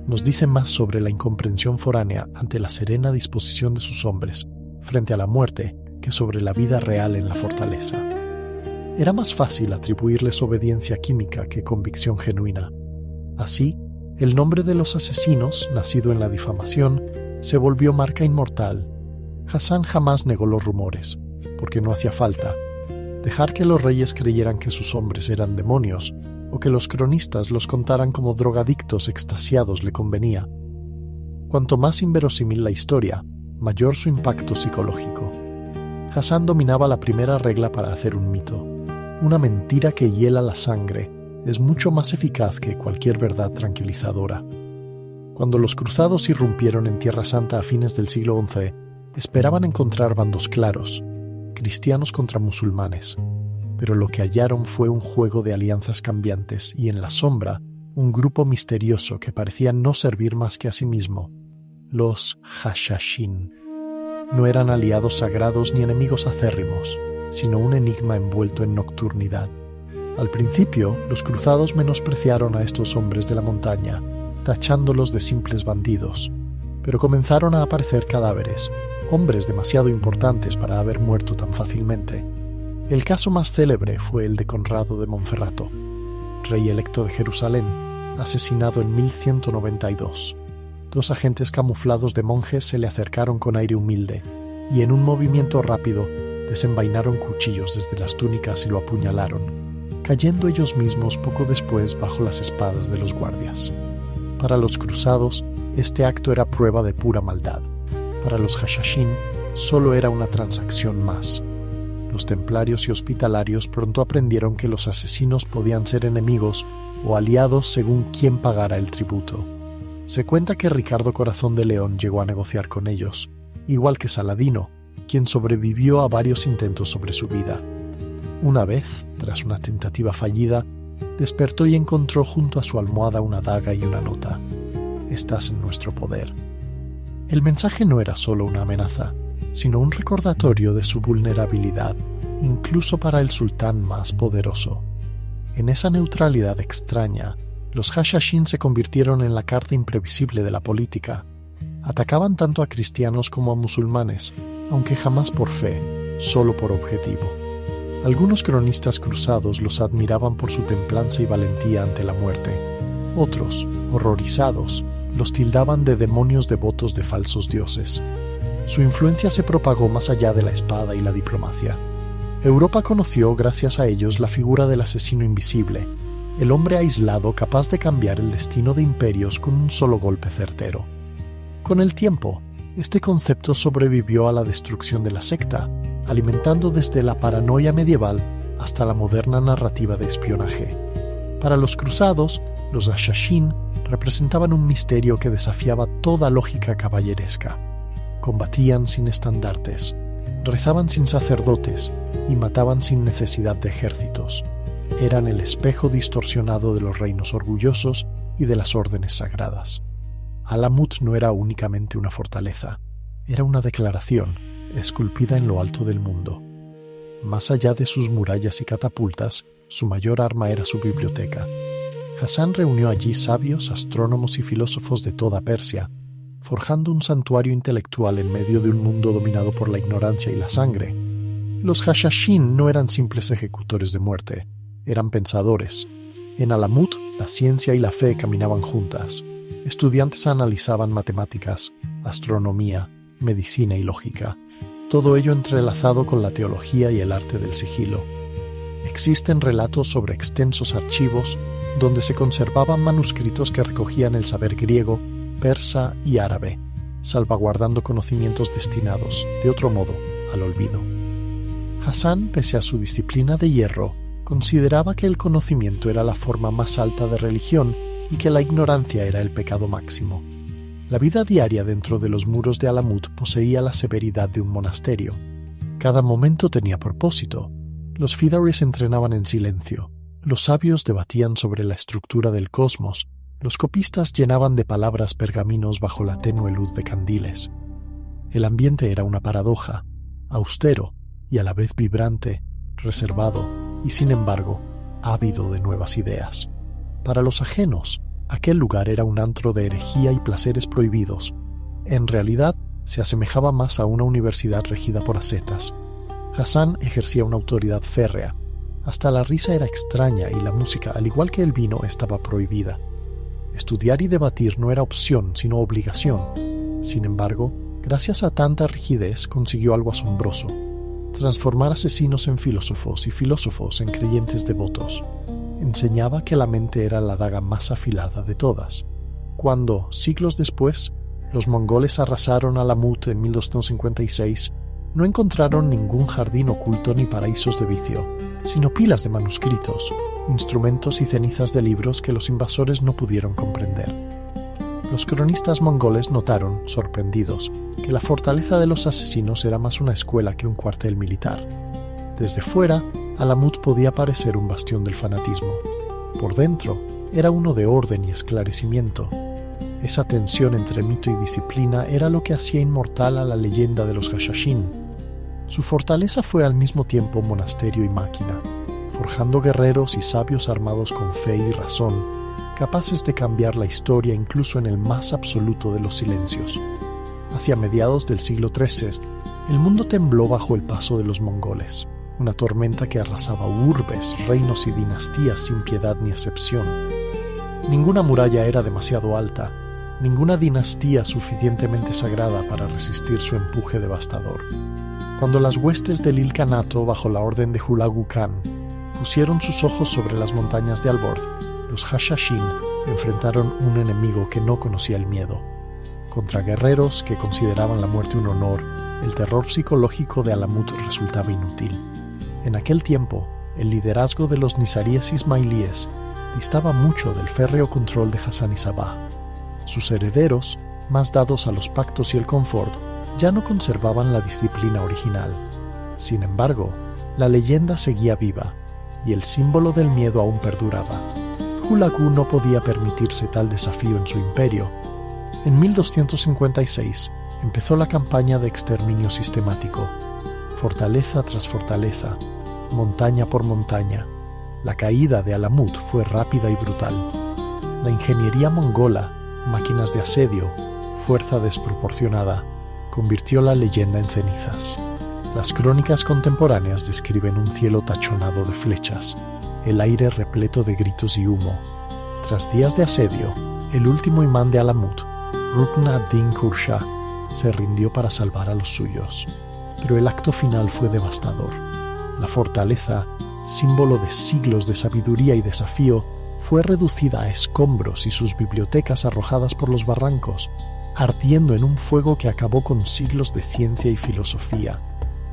Nos dice más sobre la incomprensión foránea ante la serena disposición de sus hombres frente a la muerte que sobre la vida real en la fortaleza. Era más fácil atribuirles obediencia química que convicción genuina. Así, el nombre de los asesinos, nacido en la difamación, se volvió marca inmortal. Hassan jamás negó los rumores, porque no hacía falta. Dejar que los reyes creyeran que sus hombres eran demonios, o que los cronistas los contaran como drogadictos extasiados le convenía. Cuanto más inverosímil la historia, mayor su impacto psicológico. Hassan dominaba la primera regla para hacer un mito. Una mentira que hiela la sangre es mucho más eficaz que cualquier verdad tranquilizadora. Cuando los cruzados irrumpieron en Tierra Santa a fines del siglo XI, esperaban encontrar bandos claros, cristianos contra musulmanes, pero lo que hallaron fue un juego de alianzas cambiantes y en la sombra un grupo misterioso que parecía no servir más que a sí mismo, los Hashashin. No eran aliados sagrados ni enemigos acérrimos, sino un enigma envuelto en nocturnidad. Al principio, los cruzados menospreciaron a estos hombres de la montaña, tachándolos de simples bandidos, pero comenzaron a aparecer cadáveres, hombres demasiado importantes para haber muerto tan fácilmente. El caso más célebre fue el de Conrado de Monferrato, rey electo de Jerusalén, asesinado en 1192. 2 agentes camuflados de monjes se le acercaron con aire humilde y en un movimiento rápido desenvainaron cuchillos desde las túnicas y lo apuñalaron, cayendo ellos mismos poco después bajo las espadas de los guardias. Para los cruzados, este acto era prueba de pura maldad. Para los Hashashin, solo era una transacción más. Los templarios y hospitalarios pronto aprendieron que los asesinos podían ser enemigos o aliados según quién pagara el tributo. Se cuenta que Ricardo Corazón de León llegó a negociar con ellos, igual que Saladino, quien sobrevivió a varios intentos sobre su vida. Una vez, tras una tentativa fallida, despertó y encontró junto a su almohada una daga y una nota. «Estás en nuestro poder». El mensaje no era solo una amenaza, sino un recordatorio de su vulnerabilidad, incluso para el sultán más poderoso. En esa neutralidad extraña, los Hashashin se convirtieron en la carta imprevisible de la política. Atacaban tanto a cristianos como a musulmanes, aunque jamás por fe, solo por objetivo. Algunos cronistas cruzados los admiraban por su templanza y valentía ante la muerte. Otros, horrorizados, los tildaban de demonios devotos de falsos dioses. Su influencia se propagó más allá de la espada y la diplomacia. Europa conoció, gracias a ellos, la figura del asesino invisible, el hombre aislado capaz de cambiar el destino de imperios con un solo golpe certero. Con el tiempo, este concepto sobrevivió a la destrucción de la secta, alimentando desde la paranoia medieval hasta la moderna narrativa de espionaje. Para los cruzados, los Ashashin representaban un misterio que desafiaba toda lógica caballeresca. Combatían sin estandartes, rezaban sin sacerdotes y mataban sin necesidad de ejércitos. Eran el espejo distorsionado de los reinos orgullosos y de las órdenes sagradas. Alamut no era únicamente una fortaleza, era una declaración esculpida en lo alto del mundo. Más allá de sus murallas y catapultas, su mayor arma era su biblioteca. Hassan reunió allí sabios, astrónomos y filósofos de toda Persia, forjando un santuario intelectual en medio de un mundo dominado por la ignorancia y la sangre. Los Hashashin no eran simples ejecutores de muerte, eran pensadores. En Alamut, la ciencia y la fe caminaban juntas. Estudiantes analizaban matemáticas, astronomía, medicina y lógica, todo ello entrelazado con la teología y el arte del sigilo. Existen relatos sobre extensos archivos donde se conservaban manuscritos que recogían el saber griego, persa y árabe, salvaguardando conocimientos destinados, de otro modo, al olvido. Hassan, pese a su disciplina de hierro, consideraba que el conocimiento era la forma más alta de religión y que la ignorancia era el pecado máximo. La vida diaria dentro de los muros de Alamut poseía la severidad de un monasterio. Cada momento tenía propósito. Los Fidaris entrenaban en silencio, los sabios debatían sobre la estructura del cosmos, los copistas llenaban de palabras pergaminos bajo la tenue luz de candiles. El ambiente era una paradoja, austero y a la vez vibrante, reservado y, sin embargo, ávido de nuevas ideas. Para los ajenos, aquel lugar era un antro de herejía y placeres prohibidos. En realidad, se asemejaba más a una universidad regida por ascetas. Hassan ejercía una autoridad férrea. Hasta la risa era extraña y la música, al igual que el vino, estaba prohibida. Estudiar y debatir no era opción, sino obligación. Sin embargo, gracias a tanta rigidez, consiguió algo asombroso: transformar asesinos en filósofos y filósofos en creyentes devotos. Enseñaba que la mente era la daga más afilada de todas. Cuando, siglos después, los mongoles arrasaron Alamut en 1256, no encontraron ningún jardín oculto ni paraísos de vicio, sino pilas de manuscritos, instrumentos y cenizas de libros que los invasores no pudieron comprender. Los cronistas mongoles notaron, sorprendidos, que la fortaleza de los asesinos era más una escuela que un cuartel militar. Desde fuera, Alamut podía parecer un bastión del fanatismo. Por dentro, era uno de orden y esclarecimiento. Esa tensión entre mito y disciplina era lo que hacía inmortal a la leyenda de los Hashashin. Su fortaleza fue al mismo tiempo monasterio y máquina, forjando guerreros y sabios armados con fe y razón, capaces de cambiar la historia incluso en el más absoluto de los silencios. Hacia mediados del siglo XIII, el mundo tembló bajo el paso de los mongoles, una tormenta que arrasaba urbes, reinos y dinastías sin piedad ni excepción. Ninguna muralla era demasiado alta, ninguna dinastía suficientemente sagrada para resistir su empuje devastador. Cuando las huestes del Ilkhanato, bajo la orden de Hulagu Khan, pusieron sus ojos sobre las montañas de Alborz, los Hashashin enfrentaron un enemigo que no conocía el miedo. Contra guerreros que consideraban la muerte un honor, el terror psicológico de Alamut resultaba inútil. En aquel tiempo, el liderazgo de los nizaríes ismailíes distaba mucho del férreo control de Hassan y Sabah. Sus herederos, más dados a los pactos y el confort, ya no conservaban la disciplina original. Sin embargo, la leyenda seguía viva, y el símbolo del miedo aún perduraba. Hulagu no podía permitirse tal desafío en su imperio. En 1256 empezó la campaña de exterminio sistemático. Fortaleza tras fortaleza, montaña por montaña, la caída de Alamut fue rápida y brutal. La ingeniería mongola, máquinas de asedio, fuerza desproporcionada, convirtió la leyenda en cenizas. Las crónicas contemporáneas describen un cielo tachonado de flechas, el aire repleto de gritos y humo. Tras días de asedio, el último imán de Alamut, Rukn ad-Din Qurshah, se rindió para salvar a los suyos. Pero el acto final fue devastador. La fortaleza, símbolo de siglos de sabiduría y desafío, fue reducida a escombros y sus bibliotecas arrojadas por los barrancos, ardiendo en un fuego que acabó con siglos de ciencia y filosofía.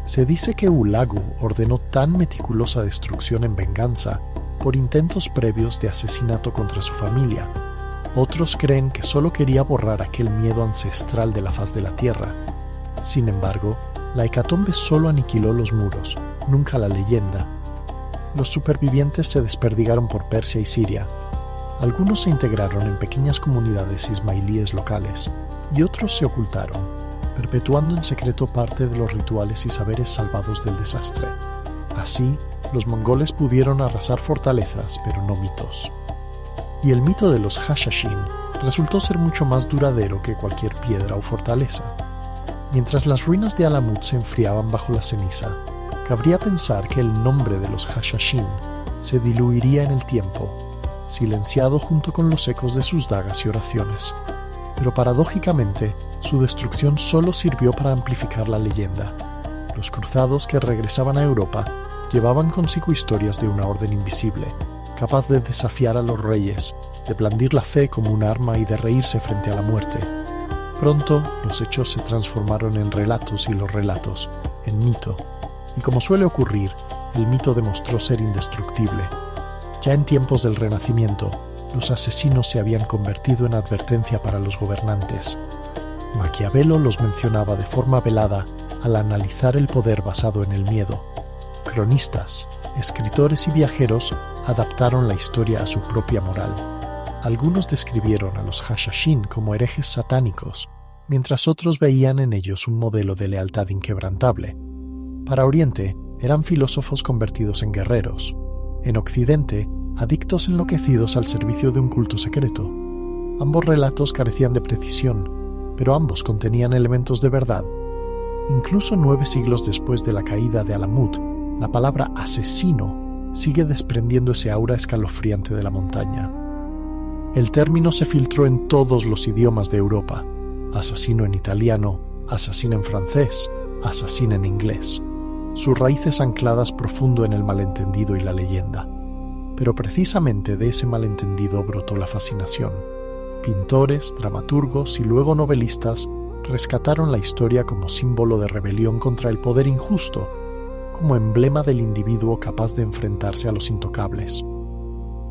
Se dice que Hulagu ordenó tan meticulosa destrucción en venganza por intentos previos de asesinato contra su familia. Otros creen que solo quería borrar aquel miedo ancestral de la faz de la tierra. Sin embargo, la hecatombe solo aniquiló los muros, nunca la leyenda. Los supervivientes se desperdigaron por Persia y Siria. Algunos se integraron en pequeñas comunidades ismailíes locales y otros se ocultaron, perpetuando en secreto parte de los rituales y saberes salvados del desastre. Así, los mongoles pudieron arrasar fortalezas, pero no mitos. Y el mito de los Hashashin resultó ser mucho más duradero que cualquier piedra o fortaleza. Mientras las ruinas de Alamut se enfriaban bajo la ceniza, cabría pensar que el nombre de los Hashashin se diluiría en el tiempo, silenciado junto con los ecos de sus dagas y oraciones. Pero paradójicamente, su destrucción solo sirvió para amplificar la leyenda. Los cruzados que regresaban a Europa llevaban consigo historias de una orden invisible, capaz de desafiar a los reyes, de blandir la fe como un arma y de reírse frente a la muerte. Pronto, los hechos se transformaron en relatos y los relatos en mito. Y como suele ocurrir, el mito demostró ser indestructible. Ya en tiempos del Renacimiento, los asesinos se habían convertido en advertencia para los gobernantes. Maquiavelo los mencionaba de forma velada al analizar el poder basado en el miedo. Cronistas, escritores y viajeros adaptaron la historia a su propia moral. Algunos describieron a los Hashashin como herejes satánicos, mientras otros veían en ellos un modelo de lealtad inquebrantable. Para Oriente, eran filósofos convertidos en guerreros. En Occidente, adictos enloquecidos al servicio de un culto secreto. Ambos relatos carecían de precisión, pero ambos contenían elementos de verdad. Incluso 9 siglos después de la caída de Alamut, la palabra asesino sigue desprendiendo ese aura escalofriante de la montaña. El término se filtró en todos los idiomas de Europa: asesino en italiano, asesino en francés, asesino en inglés. Sus raíces ancladas profundo en el malentendido y la leyenda. Pero precisamente de ese malentendido brotó la fascinación. Pintores, dramaturgos y luego novelistas rescataron la historia como símbolo de rebelión contra el poder injusto, como emblema del individuo capaz de enfrentarse a los intocables.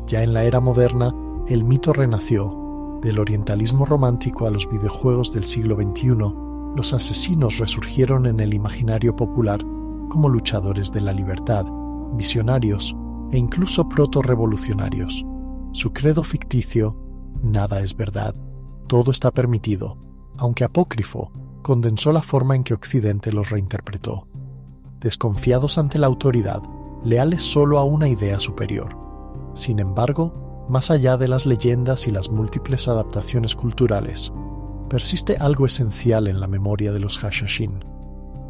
Ya en la era moderna, el mito renació. Del orientalismo romántico a los videojuegos del siglo XXI, los asesinos resurgieron en el imaginario popular como luchadores de la libertad, visionarios e incluso proto-revolucionarios. Su credo ficticio: nada es verdad, todo está permitido, aunque apócrifo, condensó la forma en que Occidente los reinterpretó. Desconfiados ante la autoridad, leales solo a una idea superior. Sin embargo, más allá de las leyendas y las múltiples adaptaciones culturales, persiste algo esencial en la memoria de los Hashashin.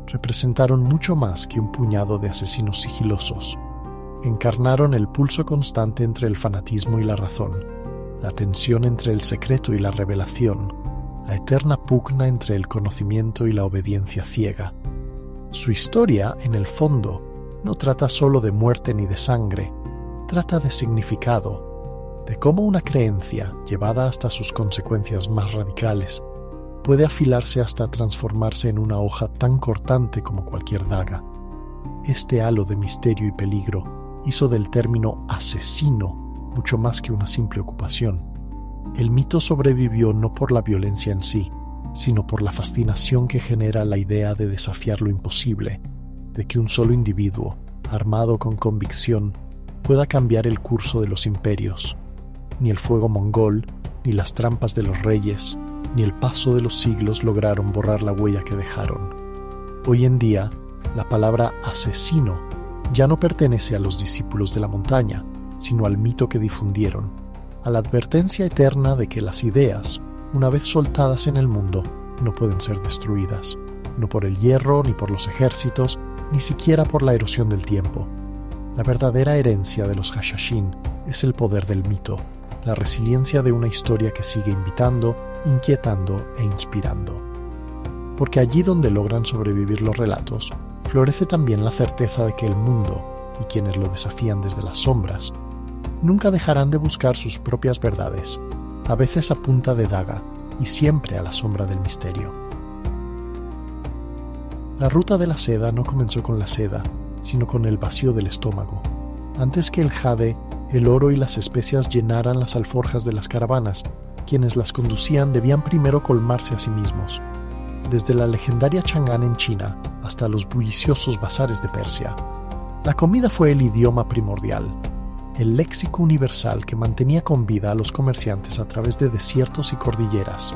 Representaron mucho más que un puñado de asesinos sigilosos. Encarnaron el pulso constante entre el fanatismo y la razón, la tensión entre el secreto y la revelación, la eterna pugna entre el conocimiento y la obediencia ciega. Su historia, en el fondo, no trata solo de muerte ni de sangre, trata de significado, de cómo una creencia, llevada hasta sus consecuencias más radicales, puede afilarse hasta transformarse en una hoja tan cortante como cualquier daga. Este halo de misterio y peligro hizo del término asesino mucho más que una simple ocupación. El mito sobrevivió no por la violencia en sí, sino por la fascinación que genera la idea de desafiar lo imposible, de que un solo individuo, armado con convicción, pueda cambiar el curso de los imperios. Ni el fuego mongol, ni las trampas de los reyes, ni el paso de los siglos lograron borrar la huella que dejaron. Hoy en día, la palabra asesino ya no pertenece a los discípulos de la montaña, sino al mito que difundieron, a la advertencia eterna de que las ideas, una vez soltadas en el mundo, no pueden ser destruidas, no por el hierro, ni por los ejércitos, ni siquiera por la erosión del tiempo. La verdadera herencia de los Hashashin es el poder del mito, la resiliencia de una historia que sigue invitando, inquietando e inspirando. Porque allí donde logran sobrevivir los relatos, florece también la certeza de que el mundo, y quienes lo desafían desde las sombras, nunca dejarán de buscar sus propias verdades, a veces a punta de daga y siempre a la sombra del misterio. La ruta de la seda no comenzó con la seda, sino con el vacío del estómago. Antes que el jade, el oro y las especias llenaran las alforjas de las caravanas, quienes las conducían debían primero colmarse a sí mismos. Desde la legendaria Chang'an en China hasta los bulliciosos bazares de Persia, la comida fue el idioma primordial, el léxico universal que mantenía con vida a los comerciantes a través de desiertos y cordilleras.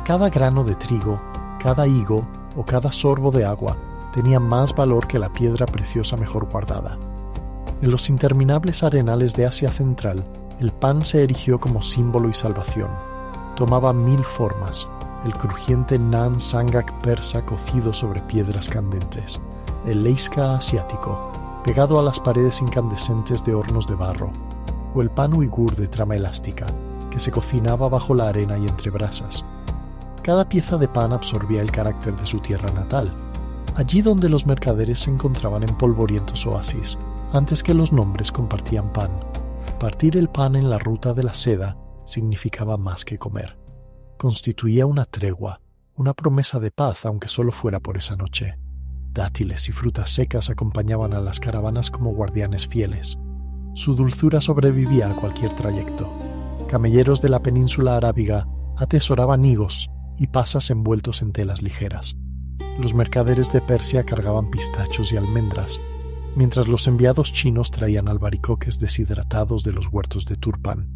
Cada grano de trigo, cada higo o cada sorbo de agua tenía más valor que la piedra preciosa mejor guardada. En los interminables arenales de Asia Central, el pan se erigió como símbolo y salvación. Tomaba 1000 formas, el crujiente naan sangak persa cocido sobre piedras candentes, el leiska asiático, pegado a las paredes incandescentes de hornos de barro, o el pan uigur de trama elástica, que se cocinaba bajo la arena y entre brasas. Cada pieza de pan absorbía el carácter de su tierra natal, allí donde los mercaderes se encontraban en polvorientos oasis, antes que los nombres compartían pan. Partir el pan en la ruta de la seda significaba más que comer. Constituía una tregua, una promesa de paz, aunque solo fuera por esa noche. Dátiles y frutas secas acompañaban a las caravanas como guardianes fieles. Su dulzura sobrevivía a cualquier trayecto. Camelleros de la península arábiga atesoraban higos y pasas envueltos en telas ligeras. Los mercaderes de Persia cargaban pistachos y almendras, mientras los enviados chinos traían albaricoques deshidratados de los huertos de Turpan.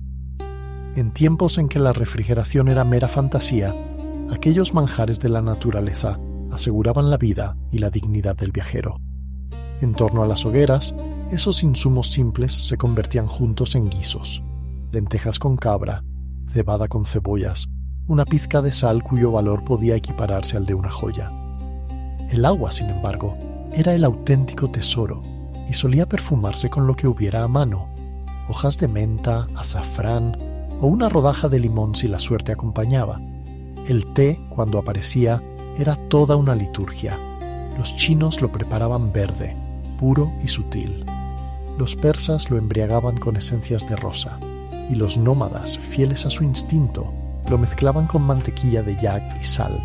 En tiempos en que la refrigeración era mera fantasía, aquellos manjares de la naturaleza aseguraban la vida y la dignidad del viajero. En torno a las hogueras, esos insumos simples se convertían juntos en guisos: lentejas con cabra, cebada con cebollas, una pizca de sal cuyo valor podía equipararse al de una joya. El agua, sin embargo, era el auténtico tesoro y solía perfumarse con lo que hubiera a mano: hojas de menta, azafrán o una rodaja de limón si la suerte acompañaba. El té, cuando aparecía, era toda una liturgia. Los chinos lo preparaban verde, puro y sutil. Los persas lo embriagaban con esencias de rosa, y los nómadas, fieles a su instinto, lo mezclaban con mantequilla de yak y sal,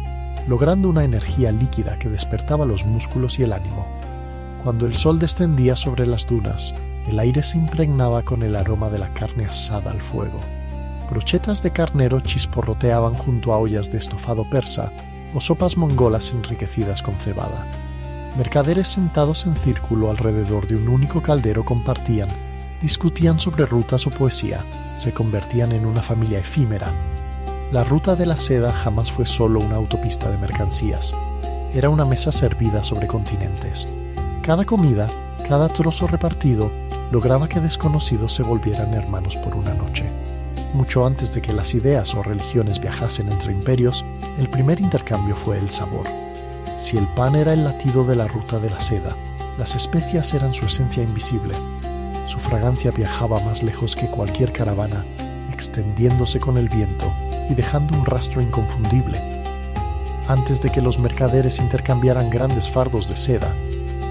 logrando una energía líquida que despertaba los músculos y el ánimo. Cuando el sol descendía sobre las dunas, el aire se impregnaba con el aroma de la carne asada al fuego. Brochetas de carnero chisporroteaban junto a ollas de estofado persa o sopas mongolas enriquecidas con cebada. Mercaderes sentados en círculo alrededor de un único caldero compartían, discutían sobre rutas o poesía, se convertían en una familia efímera. La ruta de la seda jamás fue solo una autopista de mercancías, era una mesa servida sobre continentes. Cada comida, cada trozo repartido, lograba que desconocidos se volvieran hermanos por una noche. Mucho antes de que las ideas o religiones viajasen entre imperios, el primer intercambio fue el sabor. Si el pan era el latido de la ruta de la seda, las especias eran su esencia invisible. Su fragancia viajaba más lejos que cualquier caravana, extendiéndose con el viento y dejando un rastro inconfundible. Antes de que los mercaderes intercambiaran grandes fardos de seda,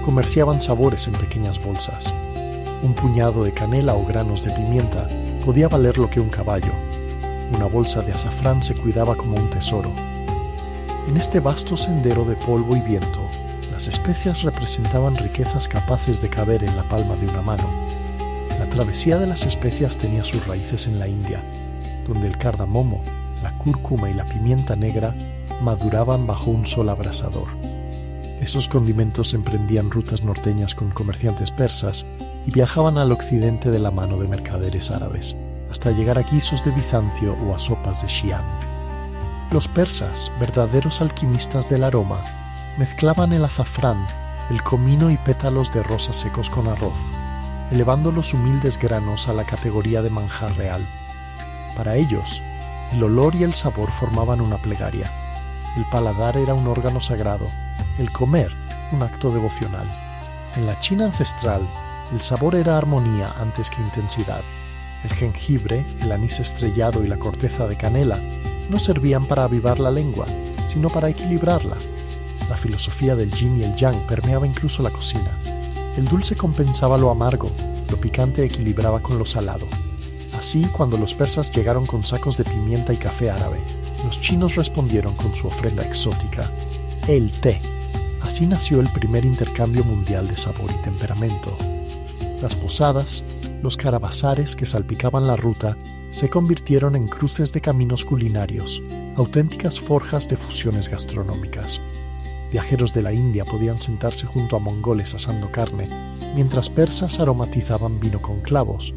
comerciaban sabores en pequeñas bolsas. Un puñado de canela o granos de pimienta podía valer lo que un caballo. Una bolsa de azafrán se cuidaba como un tesoro. En este vasto sendero de polvo y viento, las especias representaban riquezas capaces de caber en la palma de una mano. La travesía de las especias tenía sus raíces en la India, donde el cardamomo, la cúrcuma y la pimienta negra maduraban bajo un sol abrasador. Esos condimentos emprendían rutas norteñas con comerciantes persas y viajaban al occidente de la mano de mercaderes árabes, hasta llegar a guisos de Bizancio o a sopas de Xi'an. Los persas, verdaderos alquimistas del aroma, mezclaban el azafrán, el comino y pétalos de rosas secos con arroz, elevando los humildes granos a la categoría de manjar real. Para ellos, el olor y el sabor formaban una plegaria. El paladar era un órgano sagrado, el comer un acto devocional. En la China ancestral, el sabor era armonía antes que intensidad. El jengibre, el anís estrellado y la corteza de canela no servían para avivar la lengua, sino para equilibrarla. La filosofía del yin y el yang permeaba incluso la cocina. El dulce compensaba lo amargo, lo picante equilibraba con lo salado. Así, cuando los persas llegaron con sacos de pimienta y café árabe, los chinos respondieron con su ofrenda exótica, el té. Así nació el primer intercambio mundial de sabor y temperamento. Las posadas, los carabasares que salpicaban la ruta, se convirtieron en cruces de caminos culinarios, auténticas forjas de fusiones gastronómicas. Viajeros de la India podían sentarse junto a mongoles asando carne, mientras persas aromatizaban vino con clavos.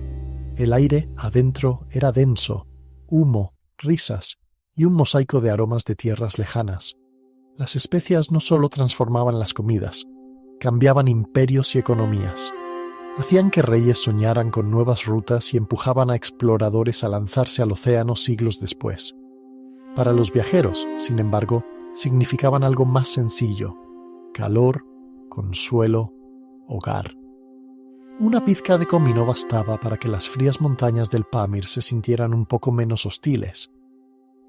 El aire adentro era denso, humo, risas y un mosaico de aromas de tierras lejanas. Las especias no solo transformaban las comidas, cambiaban imperios y economías. Hacían que reyes soñaran con nuevas rutas y empujaban a exploradores a lanzarse al océano siglos después. Para los viajeros, sin embargo, significaban algo más sencillo: calor, consuelo, hogar. Una pizca de comino bastaba para que las frías montañas del Pamir se sintieran un poco menos hostiles.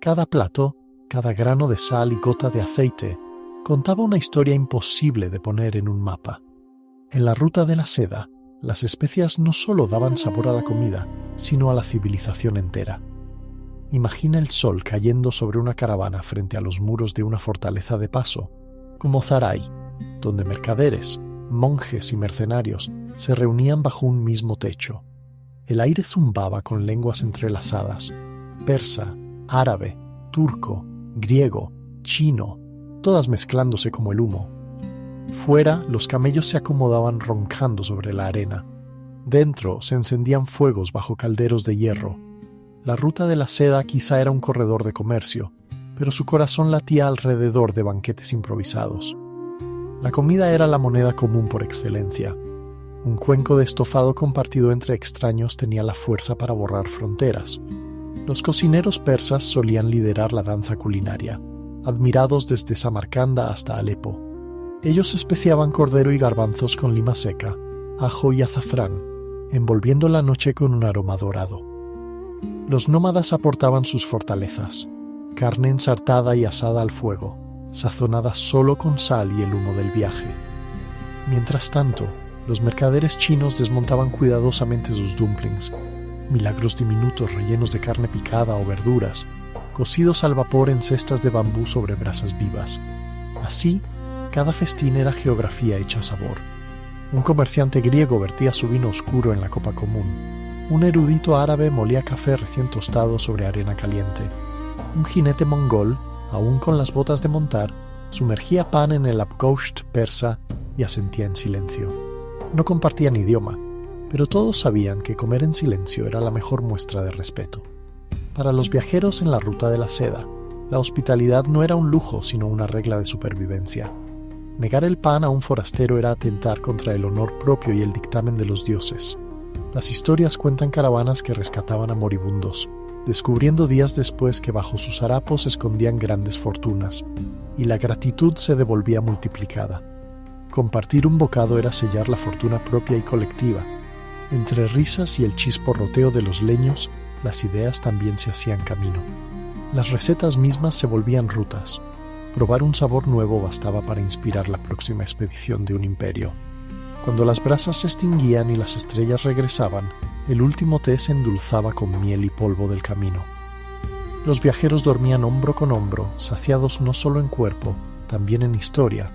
Cada plato, cada grano de sal y gota de aceite contaba una historia imposible de poner en un mapa. En la ruta de la seda, las especias no solo daban sabor a la comida, sino a la civilización entera. Imagina el sol cayendo sobre una caravana frente a los muros de una fortaleza de paso, como Zarai, donde mercaderes, monjes y mercenarios se reunían bajo un mismo techo. El aire zumbaba con lenguas entrelazadas: persa, árabe, turco, griego, chino, todas mezclándose como el humo. Fuera, los camellos se acomodaban roncando sobre la arena. Dentro se encendían fuegos bajo calderos de hierro. La ruta de la seda quizá era un corredor de comercio, pero su corazón latía alrededor de banquetes improvisados. La comida era la moneda común por excelencia. Un cuenco de estofado compartido entre extraños tenía la fuerza para borrar fronteras. Los cocineros persas solían liderar la danza culinaria, admirados desde Samarcanda hasta Alepo. Ellos especiaban cordero y garbanzos con lima seca, ajo y azafrán, envolviendo la noche con un aroma dorado. Los nómadas aportaban sus fortalezas: carne ensartada y asada al fuego, sazonada solo con sal y el humo del viaje. Mientras tanto, los mercaderes chinos desmontaban cuidadosamente sus dumplings, milagros diminutos rellenos de carne picada o verduras, cocidos al vapor en cestas de bambú sobre brasas vivas. Así, cada festín era geografía hecha sabor. Un comerciante griego vertía su vino oscuro en la copa común. Un erudito árabe molía café recién tostado sobre arena caliente. Un jinete mongol, aún con las botas de montar, sumergía pan en el abgosht persa y asentía en silencio. No compartían idioma, pero todos sabían que comer en silencio era la mejor muestra de respeto. Para los viajeros en la ruta de la seda, la hospitalidad no era un lujo, sino una regla de supervivencia. Negar el pan a un forastero era atentar contra el honor propio y el dictamen de los dioses. Las historias cuentan caravanas que rescataban a moribundos, descubriendo días después que bajo sus harapos escondían grandes fortunas, y la gratitud se devolvía multiplicada. Compartir un bocado era sellar la fortuna propia y colectiva. Entre risas y el chisporroteo de los leños, las ideas también se hacían camino. Las recetas mismas se volvían rutas. Probar un sabor nuevo bastaba para inspirar la próxima expedición de un imperio. Cuando las brasas se extinguían y las estrellas regresaban, el último té se endulzaba con miel y polvo del camino. Los viajeros dormían hombro con hombro, saciados no solo en cuerpo, también en historia,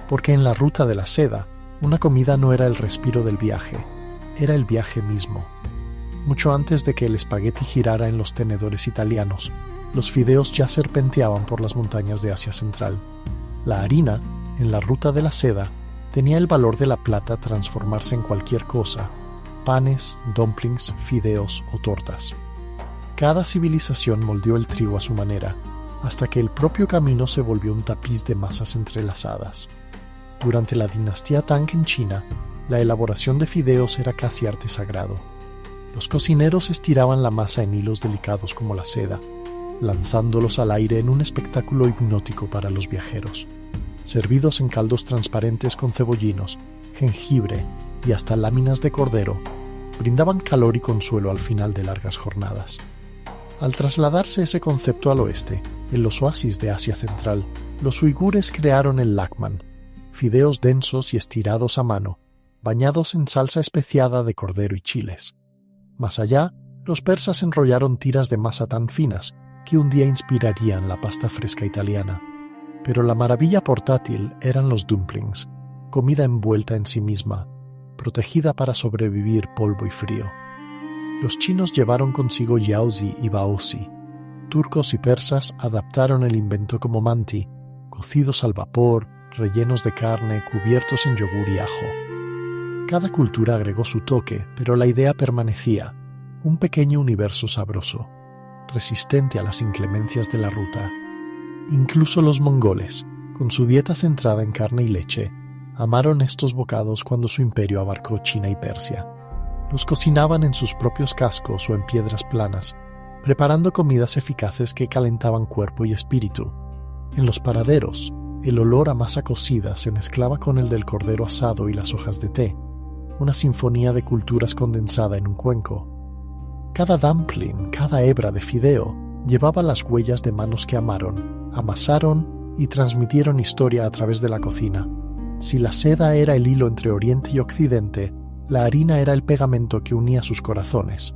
porque en la ruta de la seda, una comida no era el respiro del viaje, era el viaje mismo. Mucho antes de que el espagueti girara en los tenedores italianos, los fideos ya serpenteaban por las montañas de Asia Central. La harina, en la ruta de la seda, tenía el valor de la plata transformarse en cualquier cosa: panes, dumplings, fideos o tortas. Cada civilización moldeó el trigo a su manera, hasta que el propio camino se volvió un tapiz de masas entrelazadas. Durante la dinastía Tang en China, la elaboración de fideos era casi arte sagrado. Los cocineros estiraban la masa en hilos delicados como la seda, lanzándolos al aire en un espectáculo hipnótico para los viajeros. Servidos en caldos transparentes con cebollinos, jengibre y hasta láminas de cordero brindaban calor y consuelo al final de largas jornadas. Al trasladarse ese concepto al oeste, en los oasis de Asia Central, los uigures crearon el lakman, fideos densos y estirados a mano, bañados en salsa especiada de cordero y chiles. Más allá, los persas enrollaron tiras de masa tan finas que un día inspirarían la pasta fresca italiana. Pero la maravilla portátil eran los dumplings, comida envuelta en sí misma, protegida para sobrevivir polvo y frío. Los chinos llevaron consigo yaozi y baozi. Turcos y persas adaptaron el invento como manti, cocidos al vapor, rellenos de carne, cubiertos en yogur y ajo. Cada cultura agregó su toque, pero la idea permanecía, un pequeño universo sabroso, resistente a las inclemencias de la ruta. Incluso los mongoles, con su dieta centrada en carne y leche, amaron estos bocados cuando su imperio abarcó China y Persia. Los cocinaban en sus propios cascos o en piedras planas, preparando comidas eficaces que calentaban cuerpo y espíritu. En los paraderos, el olor a masa cocida se mezclaba con el del cordero asado y las hojas de té, una sinfonía de culturas condensada en un cuenco. Cada dumpling, cada hebra de fideo, llevaba las huellas de manos que amaron, amasaron y transmitieron historia a través de la cocina. Si la seda era el hilo entre Oriente y Occidente, la harina era el pegamento que unía sus corazones.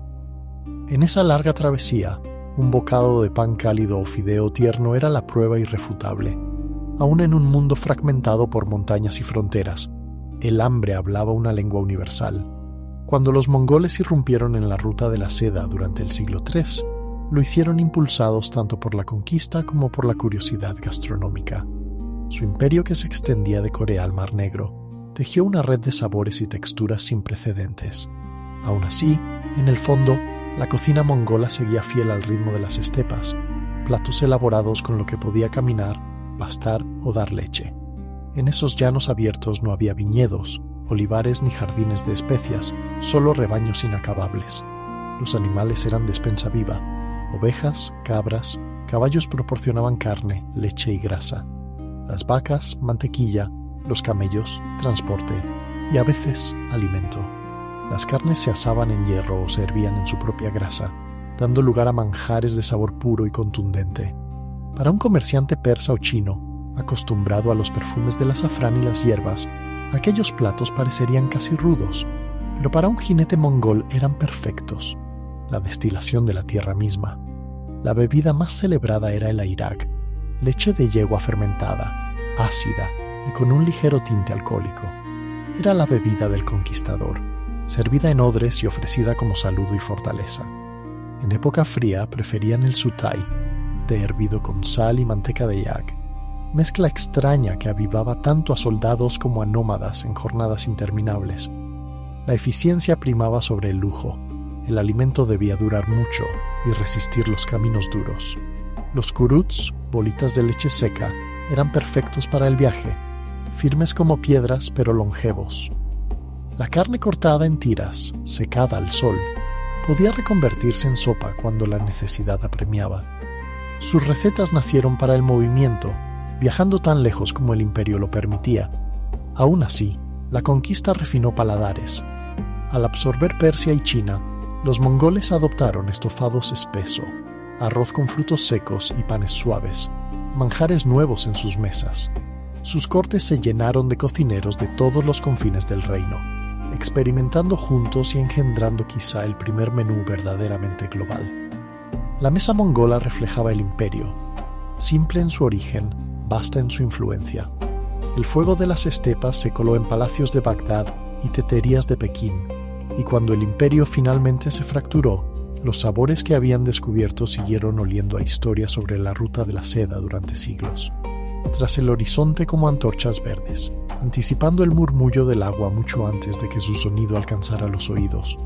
En esa larga travesía, un bocado de pan cálido o fideo tierno era la prueba irrefutable. Aún en un mundo fragmentado por montañas y fronteras, el hambre hablaba una lengua universal. Cuando los mongoles irrumpieron en la ruta de la seda durante el siglo III, lo hicieron impulsados tanto por la conquista como por la curiosidad gastronómica. Su imperio, que se extendía de Corea al Mar Negro, tejió una red de sabores y texturas sin precedentes. Aún así, en el fondo, la cocina mongola seguía fiel al ritmo de las estepas, platos elaborados con lo que podía caminar, pastar o dar leche. En esos llanos abiertos no había viñedos, olivares ni jardines de especias, solo rebaños inacabables. Los animales eran despensa viva. Ovejas, cabras, caballos proporcionaban carne, leche y grasa. Las vacas, mantequilla, los camellos, transporte y a veces alimento. Las carnes se asaban en hierro o se hervían en su propia grasa, dando lugar a manjares de sabor puro y contundente. Para un comerciante persa o chino, acostumbrado a los perfumes del azafrán y las hierbas, aquellos platos parecerían casi rudos, pero para un jinete mongol eran perfectos, la destilación de la tierra misma. La bebida más celebrada era el airak, leche de yegua fermentada, ácida y con un ligero tinte alcohólico. Era la bebida del conquistador, servida en odres y ofrecida como saludo y fortaleza. En época fría preferían el sutai, té hervido con sal y manteca de yak, mezcla extraña que avivaba tanto a soldados como a nómadas en jornadas interminables. La eficiencia primaba sobre el lujo. El alimento debía durar mucho y resistir los caminos duros. Los kuruts, bolitas de leche seca, eran perfectos para el viaje, firmes como piedras pero longevos. La carne cortada en tiras, secada al sol, podía reconvertirse en sopa cuando la necesidad apremiaba. Sus recetas nacieron para el movimiento, viajando tan lejos como el imperio lo permitía. Aún así, la conquista refinó paladares. Al absorber Persia y China, los mongoles adoptaron estofados espeso, arroz con frutos secos y panes suaves, manjares nuevos en sus mesas. Sus cortes se llenaron de cocineros de todos los confines del reino, experimentando juntos y engendrando quizá el primer menú verdaderamente global. La mesa mongola reflejaba el imperio, simple en su origen, vasta en su influencia. El fuego de las estepas se coló en palacios de Bagdad y teterías de Pekín, y cuando el imperio finalmente se fracturó, los sabores que habían descubierto siguieron oliendo a historia sobre la ruta de la seda durante siglos. Tras el horizonte como antorchas verdes, anticipando el murmullo del agua mucho antes de que su sonido alcanzara los oídos.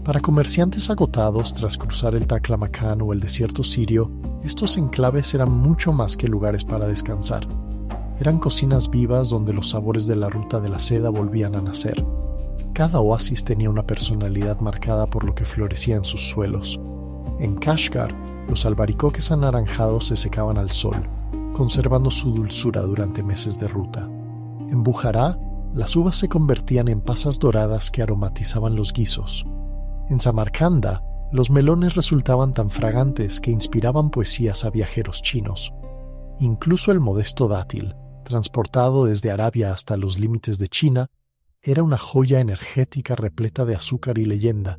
Para comerciantes agotados tras cruzar el Taklamakan o el desierto sirio, estos enclaves eran mucho más que lugares para descansar. Eran cocinas vivas donde los sabores de la ruta de la seda volvían a nacer. Cada oasis tenía una personalidad marcada por lo que florecía en sus suelos. En Kashgar, los albaricoques anaranjados se secaban al sol, conservando su dulzura durante meses de ruta. En Bujará, las uvas se convertían en pasas doradas que aromatizaban los guisos. En Samarcanda, los melones resultaban tan fragantes que inspiraban poesías a viajeros chinos. Incluso el modesto dátil, transportado desde Arabia hasta los límites de China, era una joya energética repleta de azúcar y leyenda.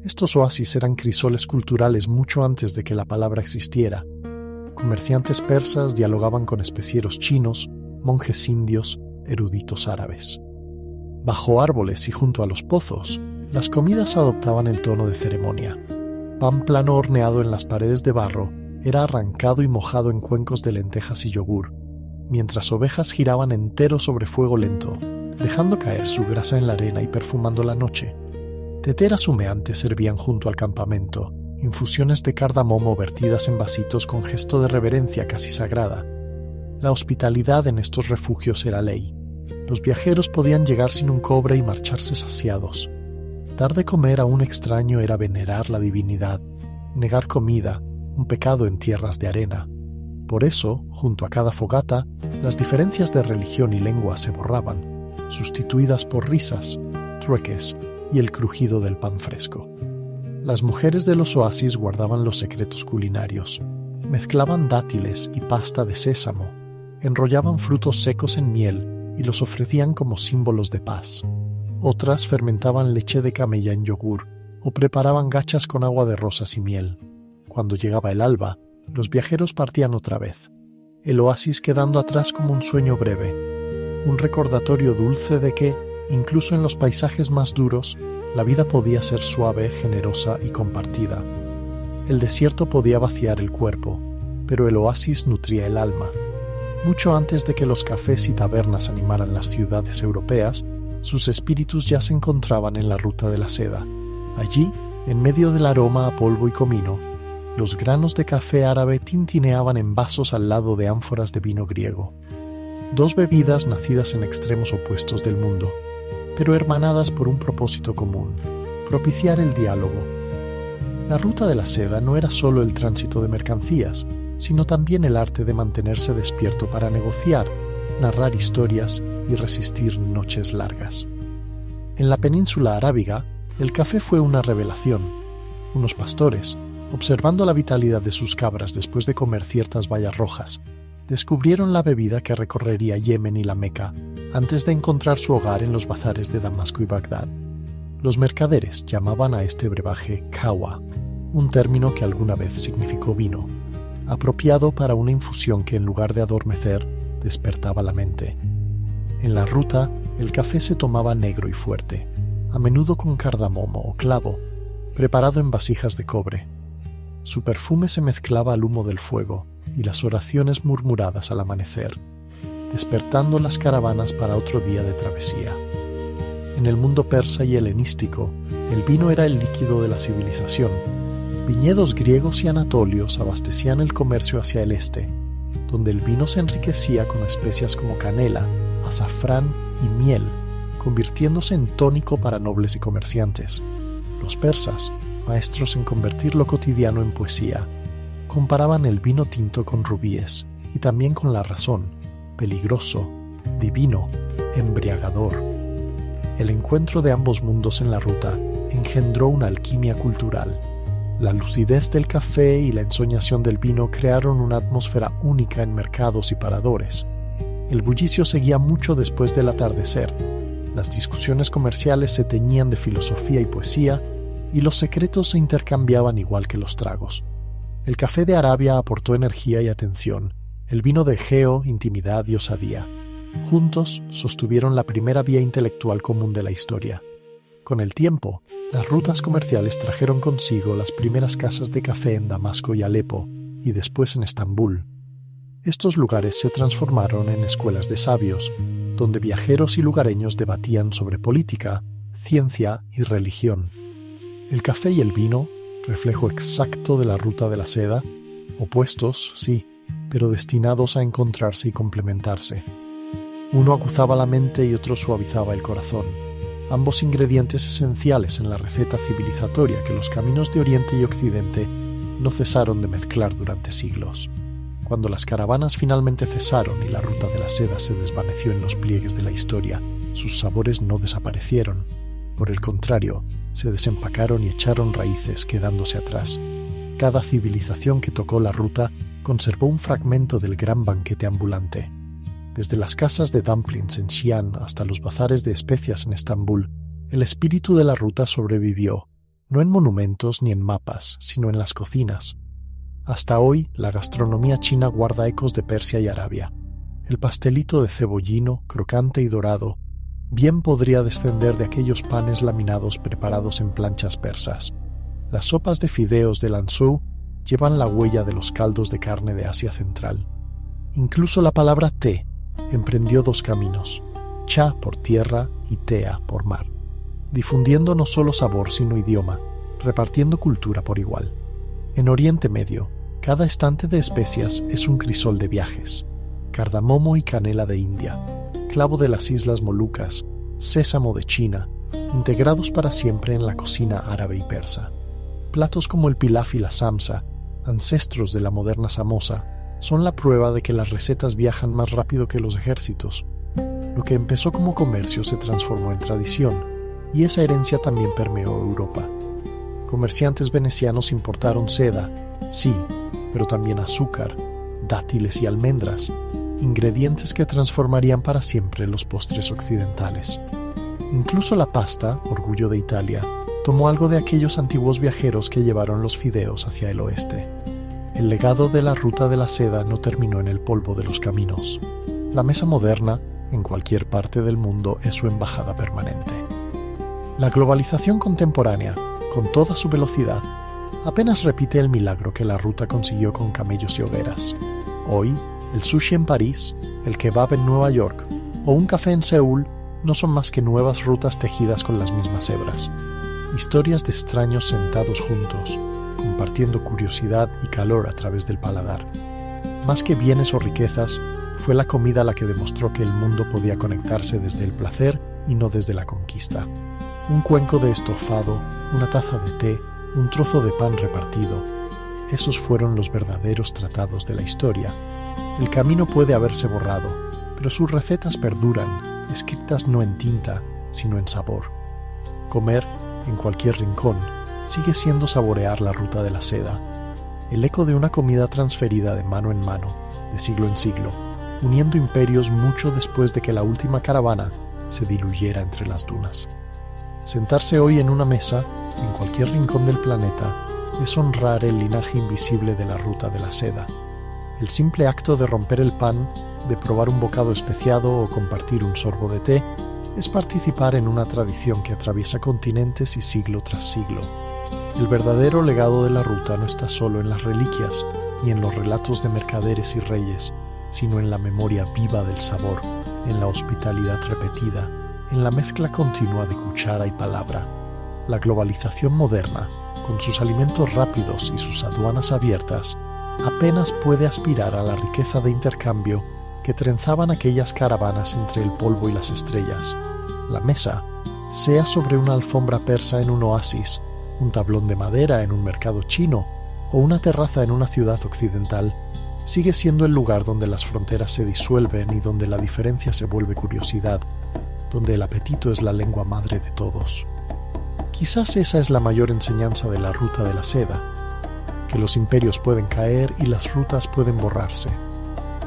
Estos oasis eran crisoles culturales mucho antes de que la palabra existiera. Comerciantes persas dialogaban con especieros chinos, monjes indios, eruditos árabes. Bajo árboles y junto a los pozos, las comidas adoptaban el tono de ceremonia. Pan plano horneado en las paredes de barro era arrancado y mojado en cuencos de lentejas y yogur, mientras ovejas giraban enteros sobre fuego lento, dejando caer su grasa en la arena y perfumando la noche. Teteras humeantes servían junto al campamento, infusiones de cardamomo vertidas en vasitos con gesto de reverencia casi sagrada. La hospitalidad en estos refugios era ley. Los viajeros podían llegar sin un cobre y marcharse saciados. Dar de comer a un extraño era venerar la divinidad, negar comida, un pecado en tierras de arena. Por eso, junto a cada fogata, las diferencias de religión y lengua se borraban, sustituidas por risas, trueques y el crujido del pan fresco. Las mujeres de los oasis guardaban los secretos culinarios. Mezclaban dátiles y pasta de sésamo, enrollaban frutos secos en miel y los ofrecían como símbolos de paz. Otras fermentaban leche de camella en yogur o preparaban gachas con agua de rosas y miel. Cuando llegaba el alba, los viajeros partían otra vez, el oasis quedando atrás como un sueño breve, un recordatorio dulce de que, incluso en los paisajes más duros, la vida podía ser suave, generosa y compartida. El desierto podía vaciar el cuerpo, pero el oasis nutría el alma. Mucho antes de que los cafés y tabernas animaran las ciudades europeas, sus espíritus ya se encontraban en la ruta de la seda. Allí, en medio del aroma a polvo y comino, los granos de café árabe tintineaban en vasos al lado de ánforas de vino griego. Dos bebidas nacidas en extremos opuestos del mundo, pero hermanadas por un propósito común: propiciar el diálogo. La ruta de la seda no era solo el tránsito de mercancías, sino también el arte de mantenerse despierto para negociar, narrar historias y resistir noches largas. En la península arábiga, el café fue una revelación. Unos pastores, observando la vitalidad de sus cabras después de comer ciertas bayas rojas, descubrieron la bebida que recorrería Yemen y la Meca antes de encontrar su hogar en los bazares de Damasco y Bagdad. Los mercaderes llamaban a este brebaje kahwa, un término que alguna vez significó vino, apropiado para una infusión que en lugar de adormecer, despertaba la mente. En la ruta, el café se tomaba negro y fuerte, a menudo con cardamomo o clavo, preparado en vasijas de cobre. Su perfume se mezclaba al humo del fuego y las oraciones murmuradas al amanecer, despertando las caravanas para otro día de travesía. En el mundo persa y helenístico, el vino era el líquido de la civilización. Viñedos griegos y anatolios abastecían el comercio hacia el este, donde el vino se enriquecía con especias como canela, azafrán y miel, convirtiéndose en tónico para nobles y comerciantes. Los persas, maestros en convertir lo cotidiano en poesía, comparaban el vino tinto con rubíes y también con la razón, peligroso, divino, embriagador. El encuentro de ambos mundos en la ruta engendró una alquimia cultural. La lucidez del café y la ensoñación del vino crearon una atmósfera única en mercados y paradores. El bullicio seguía mucho después del atardecer. Las discusiones comerciales se teñían de filosofía y poesía, y los secretos se intercambiaban igual que los tragos. El café de Arabia aportó energía y atención, el vino de Egeo, intimidad y osadía. Juntos sostuvieron la primera vía intelectual común de la historia. Con el tiempo, las rutas comerciales trajeron consigo las primeras casas de café en Damasco y Alepo, y después en Estambul. Estos lugares se transformaron en escuelas de sabios, donde viajeros y lugareños debatían sobre política, ciencia y religión. El café y el vino, reflejo exacto de la ruta de la seda, opuestos, sí, pero destinados a encontrarse y complementarse. Uno aguzaba la mente y otro suavizaba el corazón, ambos ingredientes esenciales en la receta civilizatoria que los caminos de Oriente y Occidente no cesaron de mezclar durante siglos. Cuando las caravanas finalmente cesaron y la ruta de la seda se desvaneció en los pliegues de la historia, sus sabores no desaparecieron. Por el contrario, se desempacaron y echaron raíces, quedándose atrás. Cada civilización que tocó la ruta conservó un fragmento del gran banquete ambulante. Desde las casas de dumplings en Xi'an hasta los bazares de especias en Estambul, el espíritu de la ruta sobrevivió, no en monumentos ni en mapas, sino en las cocinas. Hasta hoy, la gastronomía china guarda ecos de Persia y Arabia. El pastelito de cebollino, crocante y dorado, bien podría descender de aquellos panes laminados preparados en planchas persas. Las sopas de fideos de Lanzhou llevan la huella de los caldos de carne de Asia Central. Incluso la palabra té emprendió dos caminos, cha por tierra y tea por mar, difundiendo no solo sabor sino idioma, repartiendo cultura por igual. En Oriente Medio, cada estante de especias es un crisol de viajes. Cardamomo y canela de India, clavo de las Islas Molucas, sésamo de China, integrados para siempre en la cocina árabe y persa. Platos como el pilaf y la samsa, ancestros de la moderna samosa, son la prueba de que las recetas viajan más rápido que los ejércitos. Lo que empezó como comercio se transformó en tradición, y esa herencia también permeó Europa. Comerciantes venecianos importaron seda, sí, pero también azúcar, dátiles y almendras, ingredientes que transformarían para siempre los postres occidentales. Incluso la pasta, orgullo de Italia, tomó algo de aquellos antiguos viajeros que llevaron los fideos hacia el oeste. El legado de la ruta de la seda no terminó en el polvo de los caminos. La mesa moderna, en cualquier parte del mundo, es su embajada permanente. La globalización contemporánea, con toda su velocidad, apenas repite el milagro que la ruta consiguió con camellos y hogueras. Hoy, el sushi en París, el kebab en Nueva York o un café en Seúl no son más que nuevas rutas tejidas con las mismas hebras. Historias de extraños sentados juntos, compartiendo curiosidad y calor a través del paladar. Más que bienes o riquezas, fue la comida la que demostró que el mundo podía conectarse desde el placer y no desde la conquista. Un cuenco de estofado, una taza de té, un trozo de pan repartido. Esos fueron los verdaderos tratados de la historia. El camino puede haberse borrado, pero sus recetas perduran, escritas no en tinta, sino en sabor. Comer, en cualquier rincón, sigue siendo saborear la ruta de la seda, el eco de una comida transferida de mano en mano, de siglo en siglo, uniendo imperios mucho después de que la última caravana se diluyera entre las dunas. Sentarse hoy en una mesa, en cualquier rincón del planeta, es honrar el linaje invisible de la ruta de la seda. El simple acto de romper el pan, de probar un bocado especiado o compartir un sorbo de té, es participar en una tradición que atraviesa continentes y siglo tras siglo. El verdadero legado de la ruta no está solo en las reliquias, ni en los relatos de mercaderes y reyes, sino en la memoria viva del sabor, en la hospitalidad repetida, en la mezcla continua de cuchara y palabra. La globalización moderna, con sus alimentos rápidos y sus aduanas abiertas, apenas puede aspirar a la riqueza de intercambio que trenzaban aquellas caravanas entre el polvo y las estrellas. La mesa, sea sobre una alfombra persa en un oasis, un tablón de madera en un mercado chino o una terraza en una ciudad occidental, sigue siendo el lugar donde las fronteras se disuelven y donde la diferencia se vuelve curiosidad, donde el apetito es la lengua madre de todos. Quizás esa es la mayor enseñanza de la ruta de la seda, que los imperios pueden caer y las rutas pueden borrarse,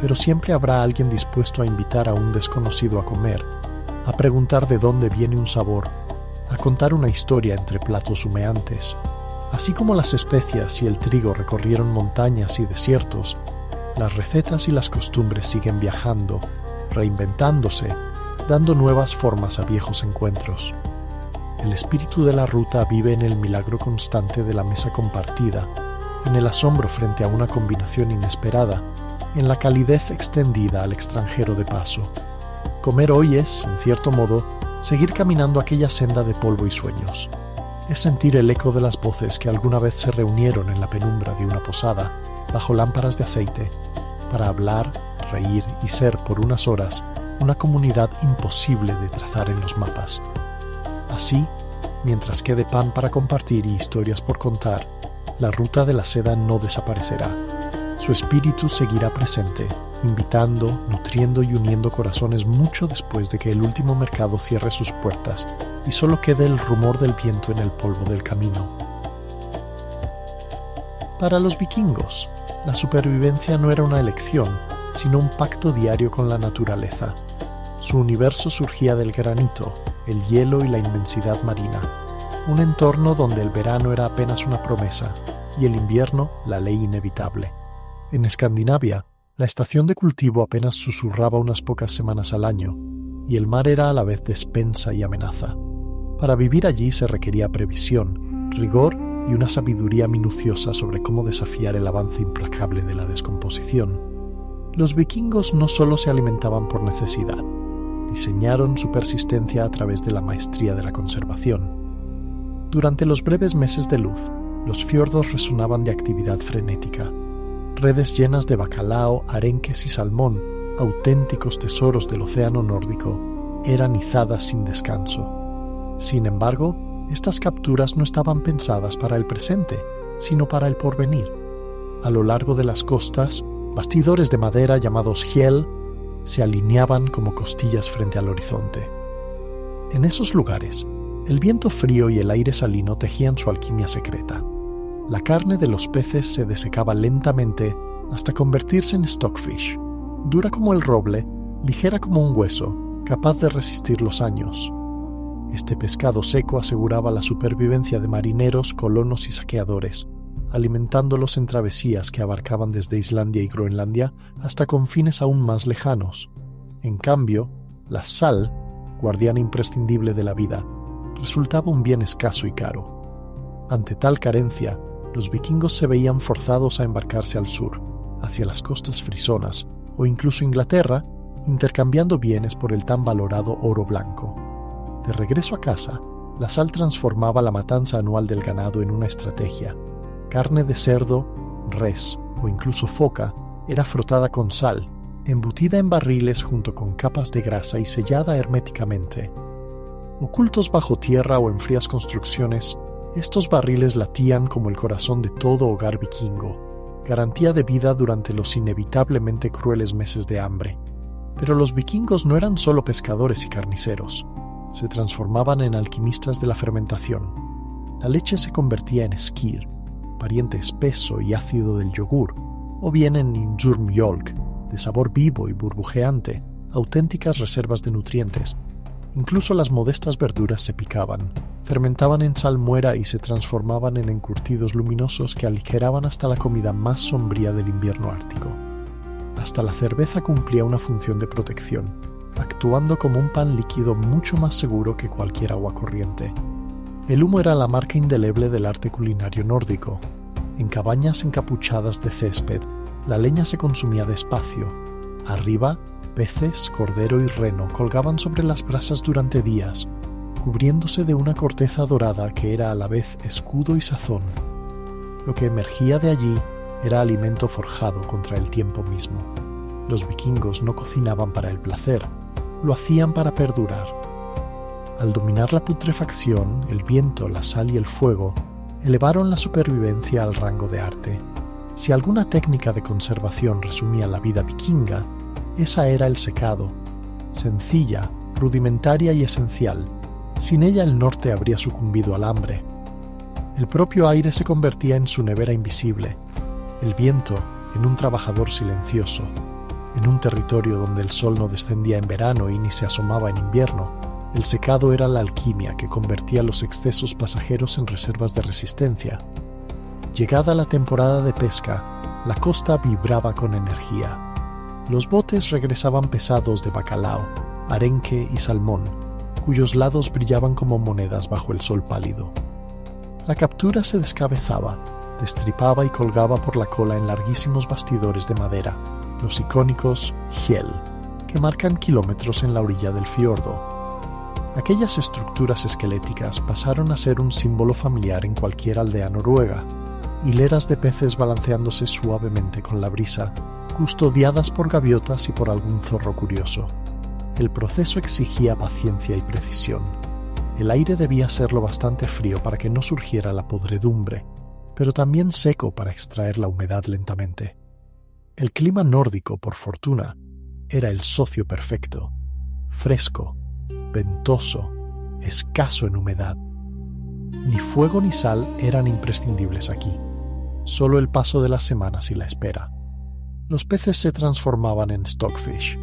pero siempre habrá alguien dispuesto a invitar a un desconocido a comer, a preguntar de dónde viene un sabor, a contar una historia entre platos humeantes. Así como las especias y el trigo recorrieron montañas y desiertos, las recetas y las costumbres siguen viajando, reinventándose, dando nuevas formas a viejos encuentros. El espíritu de la ruta vive en el milagro constante de la mesa compartida, en el asombro frente a una combinación inesperada, en la calidez extendida al extranjero de paso. Comer hoy es, en cierto modo, seguir caminando aquella senda de polvo y sueños. Es sentir el eco de las voces que alguna vez se reunieron en la penumbra de una posada, bajo lámparas de aceite, para hablar, reír y ser por unas horas una comunidad imposible de trazar en los mapas. Así, mientras quede pan para compartir y historias por contar, la ruta de la seda no desaparecerá. Su su espíritu seguirá presente, invitando, nutriendo y uniendo corazones mucho después de que el último mercado cierre sus puertas y solo quede el rumor del viento en el polvo del camino. Para los vikingos, la supervivencia no era una elección, sino un pacto diario con la naturaleza. Su universo surgía del granito, el hielo y la inmensidad marina, un entorno donde el verano era apenas una promesa y el invierno la ley inevitable. En Escandinavia, la estación de cultivo apenas susurraba unas pocas semanas al año, y el mar era a la vez despensa y amenaza. Para vivir allí se requería previsión, rigor y una sabiduría minuciosa sobre cómo desafiar el avance implacable de la descomposición. Los vikingos no solo se alimentaban por necesidad, diseñaron su persistencia a través de la maestría de la conservación. Durante los breves meses de luz, los fiordos resonaban de actividad frenética. Redes llenas de bacalao, arenques y salmón, auténticos tesoros del océano nórdico, eran izadas sin descanso. Sin embargo, estas capturas no estaban pensadas para el presente, sino para el porvenir. A lo largo de las costas, bastidores de madera llamados hjell se alineaban como costillas frente al horizonte. En esos lugares, el viento frío y el aire salino tejían su alquimia secreta. La carne de los peces se desecaba lentamente hasta convertirse en stockfish, dura como el roble, ligera como un hueso, capaz de resistir los años. Este pescado seco aseguraba la supervivencia de marineros, colonos y saqueadores, alimentándolos en travesías que abarcaban desde Islandia y Groenlandia hasta confines aún más lejanos. En cambio, la sal, guardiana imprescindible de la vida, resultaba un bien escaso y caro. Ante tal carencia, los vikingos se veían forzados a embarcarse al sur, hacia las costas frisonas o incluso Inglaterra, intercambiando bienes por el tan valorado oro blanco. De regreso a casa, la sal transformaba la matanza anual del ganado en una estrategia. Carne de cerdo, res o incluso foca era frotada con sal, embutida en barriles junto con capas de grasa y sellada herméticamente. Ocultos bajo tierra o en frías construcciones, estos barriles latían como el corazón de todo hogar vikingo, garantía de vida durante los inevitablemente crueles meses de hambre. Pero los vikingos no eran solo pescadores y carniceros. Se transformaban en alquimistas de la fermentación. La leche se convertía en skyr, pariente espeso y ácido del yogur, o bien en injurmjölk, de sabor vivo y burbujeante, auténticas reservas de nutrientes. Incluso las modestas verduras se picaban, fermentaban en salmuera y se transformaban en encurtidos luminosos que aligeraban hasta la comida más sombría del invierno ártico. Hasta la cerveza cumplía una función de protección, actuando como un pan líquido mucho más seguro que cualquier agua corriente. El humo era la marca indeleble del arte culinario nórdico. En cabañas encapuchadas de césped, la leña se consumía despacio. Arriba, peces, cordero y reno colgaban sobre las brasas durante días, cubriéndose de una corteza dorada que era a la vez escudo y sazón. Lo que emergía de allí era alimento forjado contra el tiempo mismo. Los vikingos no cocinaban para el placer, lo hacían para perdurar. Al dominar la putrefacción, el viento, la sal y el fuego, elevaron la supervivencia al rango de arte. Si alguna técnica de conservación resumía la vida vikinga, esa era el secado, sencilla, rudimentaria y esencial. Sin ella el norte habría sucumbido al hambre. El propio aire se convertía en su nevera invisible, el viento en un trabajador silencioso. En un territorio donde el sol no descendía en verano y ni se asomaba en invierno, el secado era la alquimia que convertía los excesos pasajeros en reservas de resistencia. Llegada la temporada de pesca, la costa vibraba con energía. Los botes regresaban pesados de bacalao, arenque y salmón, cuyos lados brillaban como monedas bajo el sol pálido. La captura se descabezaba, destripaba y colgaba por la cola en larguísimos bastidores de madera, los icónicos hjell, que marcan kilómetros en la orilla del fiordo. Aquellas estructuras esqueléticas pasaron a ser un símbolo familiar en cualquier aldea noruega, hileras de peces balanceándose suavemente con la brisa, custodiadas por gaviotas y por algún zorro curioso. El proceso exigía paciencia y precisión. El aire debía ser lo bastante frío para que no surgiera la podredumbre, pero también seco para extraer la humedad lentamente. El clima nórdico, por fortuna, era el socio perfecto: fresco, ventoso, escaso en humedad. Ni fuego ni sal eran imprescindibles aquí, solo el paso de las semanas y la espera. Los peces se transformaban en stockfish,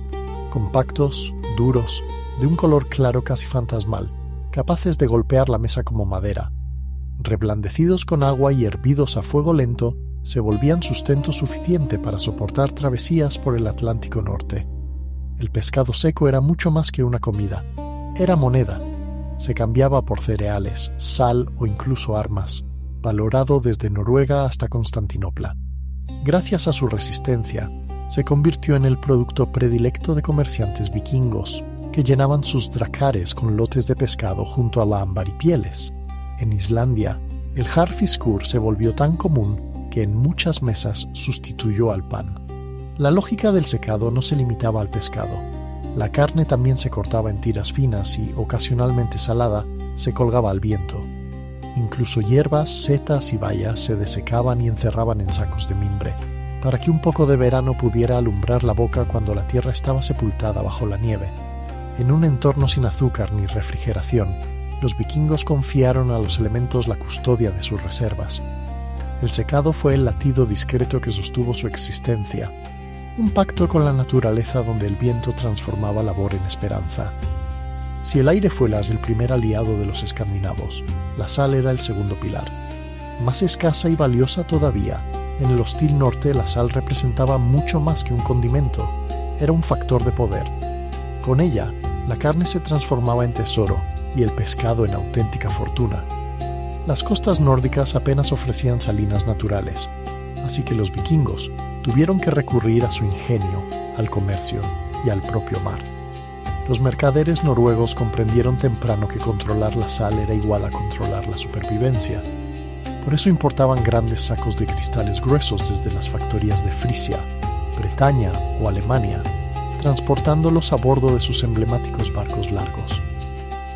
compactos, duros, de un color claro casi fantasmal, capaces de golpear la mesa como madera. Reblandecidos con agua y hervidos a fuego lento, se volvían sustento suficiente para soportar travesías por el Atlántico Norte. El pescado seco era mucho más que una comida, era moneda. Se cambiaba por cereales, sal o incluso armas, valorado desde Noruega hasta Constantinopla. Gracias a su resistencia, se convirtió en el producto predilecto de comerciantes vikingos, que llenaban sus dracares con lotes de pescado junto a la ámbar y pieles. En Islandia, el harfiskur se volvió tan común que en muchas mesas sustituyó al pan. La lógica del secado no se limitaba al pescado. La carne también se cortaba en tiras finas y, ocasionalmente salada, se colgaba al viento. Incluso hierbas, setas y bayas se desecaban y encerraban en sacos de mimbre, para que un poco de verano pudiera alumbrar la boca cuando la tierra estaba sepultada bajo la nieve. En un entorno sin azúcar ni refrigeración, los vikingos confiaron a los elementos la custodia de sus reservas. El secado fue el latido discreto que sostuvo su existencia, un pacto con la naturaleza donde el viento transformaba labor en esperanza. Si el aire fue el primer aliado de los escandinavos, la sal era el segundo pilar. Más escasa y valiosa todavía, en el hostil norte la sal representaba mucho más que un condimento, era un factor de poder. Con ella, la carne se transformaba en tesoro y el pescado en auténtica fortuna. Las costas nórdicas apenas ofrecían salinas naturales, así que los vikingos tuvieron que recurrir a su ingenio, al comercio y al propio mar. Los mercaderes noruegos comprendieron temprano que controlar la sal era igual a controlar la supervivencia. Por eso importaban grandes sacos de cristales gruesos desde las factorías de Frisia, Bretaña o Alemania, transportándolos a bordo de sus emblemáticos barcos largos.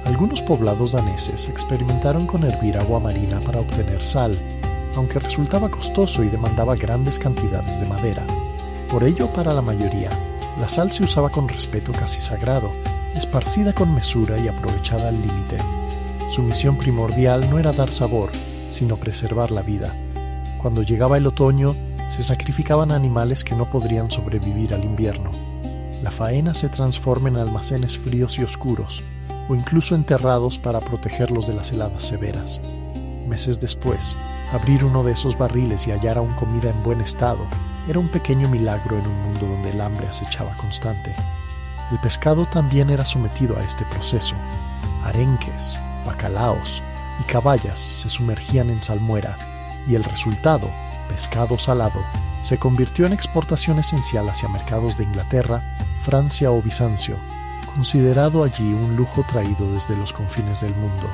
Algunos poblados daneses experimentaron con hervir agua marina para obtener sal, aunque resultaba costoso y demandaba grandes cantidades de madera. Por ello, para la mayoría, la sal se usaba con respeto casi sagrado, esparcida con mesura y aprovechada al límite. Su misión primordial no era dar sabor, sino preservar la vida. Cuando llegaba el otoño, se sacrificaban animales que no podrían sobrevivir al invierno. La faena se transforma en almacenes fríos y oscuros, o incluso enterrados para protegerlos de las heladas severas. Meses después, abrir uno de esos barriles y hallar aún comida en buen estado era un pequeño milagro en un mundo donde el hambre acechaba constante. El pescado también era sometido a este proceso. Arenques, bacalaos y caballas se sumergían en salmuera, y el resultado, pescado salado, se convirtió en exportación esencial hacia mercados de Inglaterra, Francia o Bizancio, considerado allí un lujo traído desde los confines del mundo.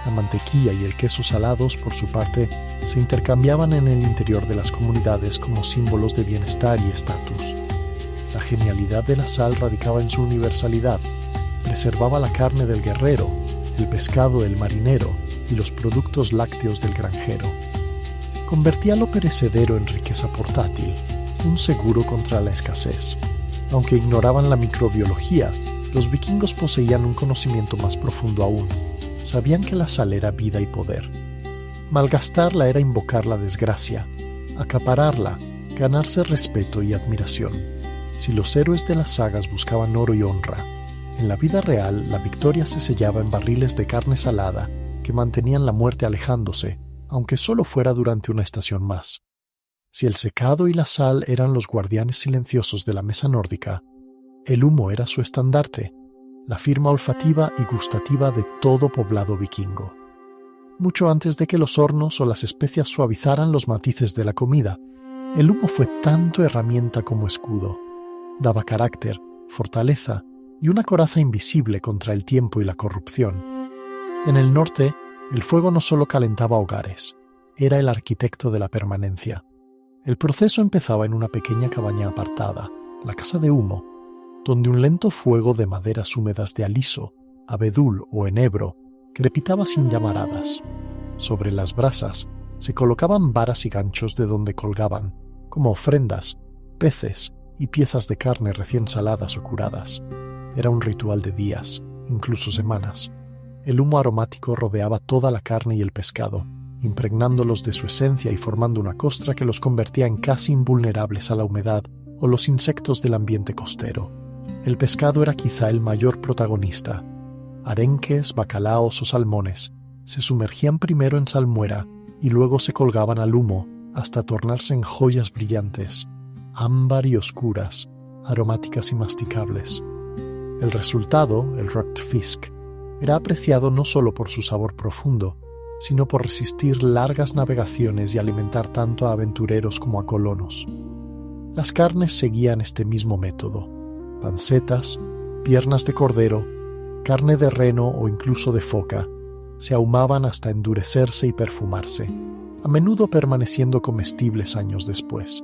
La mantequilla y el queso salados, por su parte, se intercambiaban en el interior de las comunidades como símbolos de bienestar y estatus. La genialidad de la sal radicaba en su universalidad. Preservaba la carne del guerrero, el pescado del marinero y los productos lácteos del granjero. Convertía lo perecedero en riqueza portátil, un seguro contra la escasez. Aunque ignoraban la microbiología, los vikingos poseían un conocimiento más profundo aún. Sabían que la sal era vida y poder. Malgastarla era invocar la desgracia. Acapararla, ganarse respeto y admiración. Si los héroes de las sagas buscaban oro y honra, en la vida real la victoria se sellaba en barriles de carne salada que mantenían la muerte alejándose, aunque solo fuera durante una estación más. Si el secado y la sal eran los guardianes silenciosos de la mesa nórdica, el humo era su estandarte, la firma olfativa y gustativa de todo poblado vikingo. Mucho antes de que los hornos o las especias suavizaran los matices de la comida, el humo fue tanto herramienta como escudo. Daba carácter, fortaleza y una coraza invisible contra el tiempo y la corrupción. En el norte, el fuego no solo calentaba hogares, era el arquitecto de la permanencia. El proceso empezaba en una pequeña cabaña apartada, la casa de humo, donde un lento fuego de maderas húmedas de aliso, abedul o enebro crepitaba sin llamaradas. Sobre las brasas se colocaban varas y ganchos de donde colgaban, como ofrendas, peces y piezas de carne recién saladas o curadas. Era un ritual de días, incluso semanas. El humo aromático rodeaba toda la carne y el pescado, impregnándolos de su esencia y formando una costra que los convertía en casi invulnerables a la humedad o los insectos del ambiente costero. El pescado era quizá el mayor protagonista. Arenques, bacalaos o salmones se sumergían primero en salmuera y luego se colgaban al humo hasta tornarse en joyas brillantes, ámbar y oscuras, aromáticas y masticables. El resultado, el rökt fisk, era apreciado no solo por su sabor profundo, sino por resistir largas navegaciones y alimentar tanto a aventureros como a colonos. Las carnes seguían este mismo método: pancetas, piernas de cordero, carne de reno o incluso de foca, se ahumaban hasta endurecerse y perfumarse, a menudo permaneciendo comestibles años después.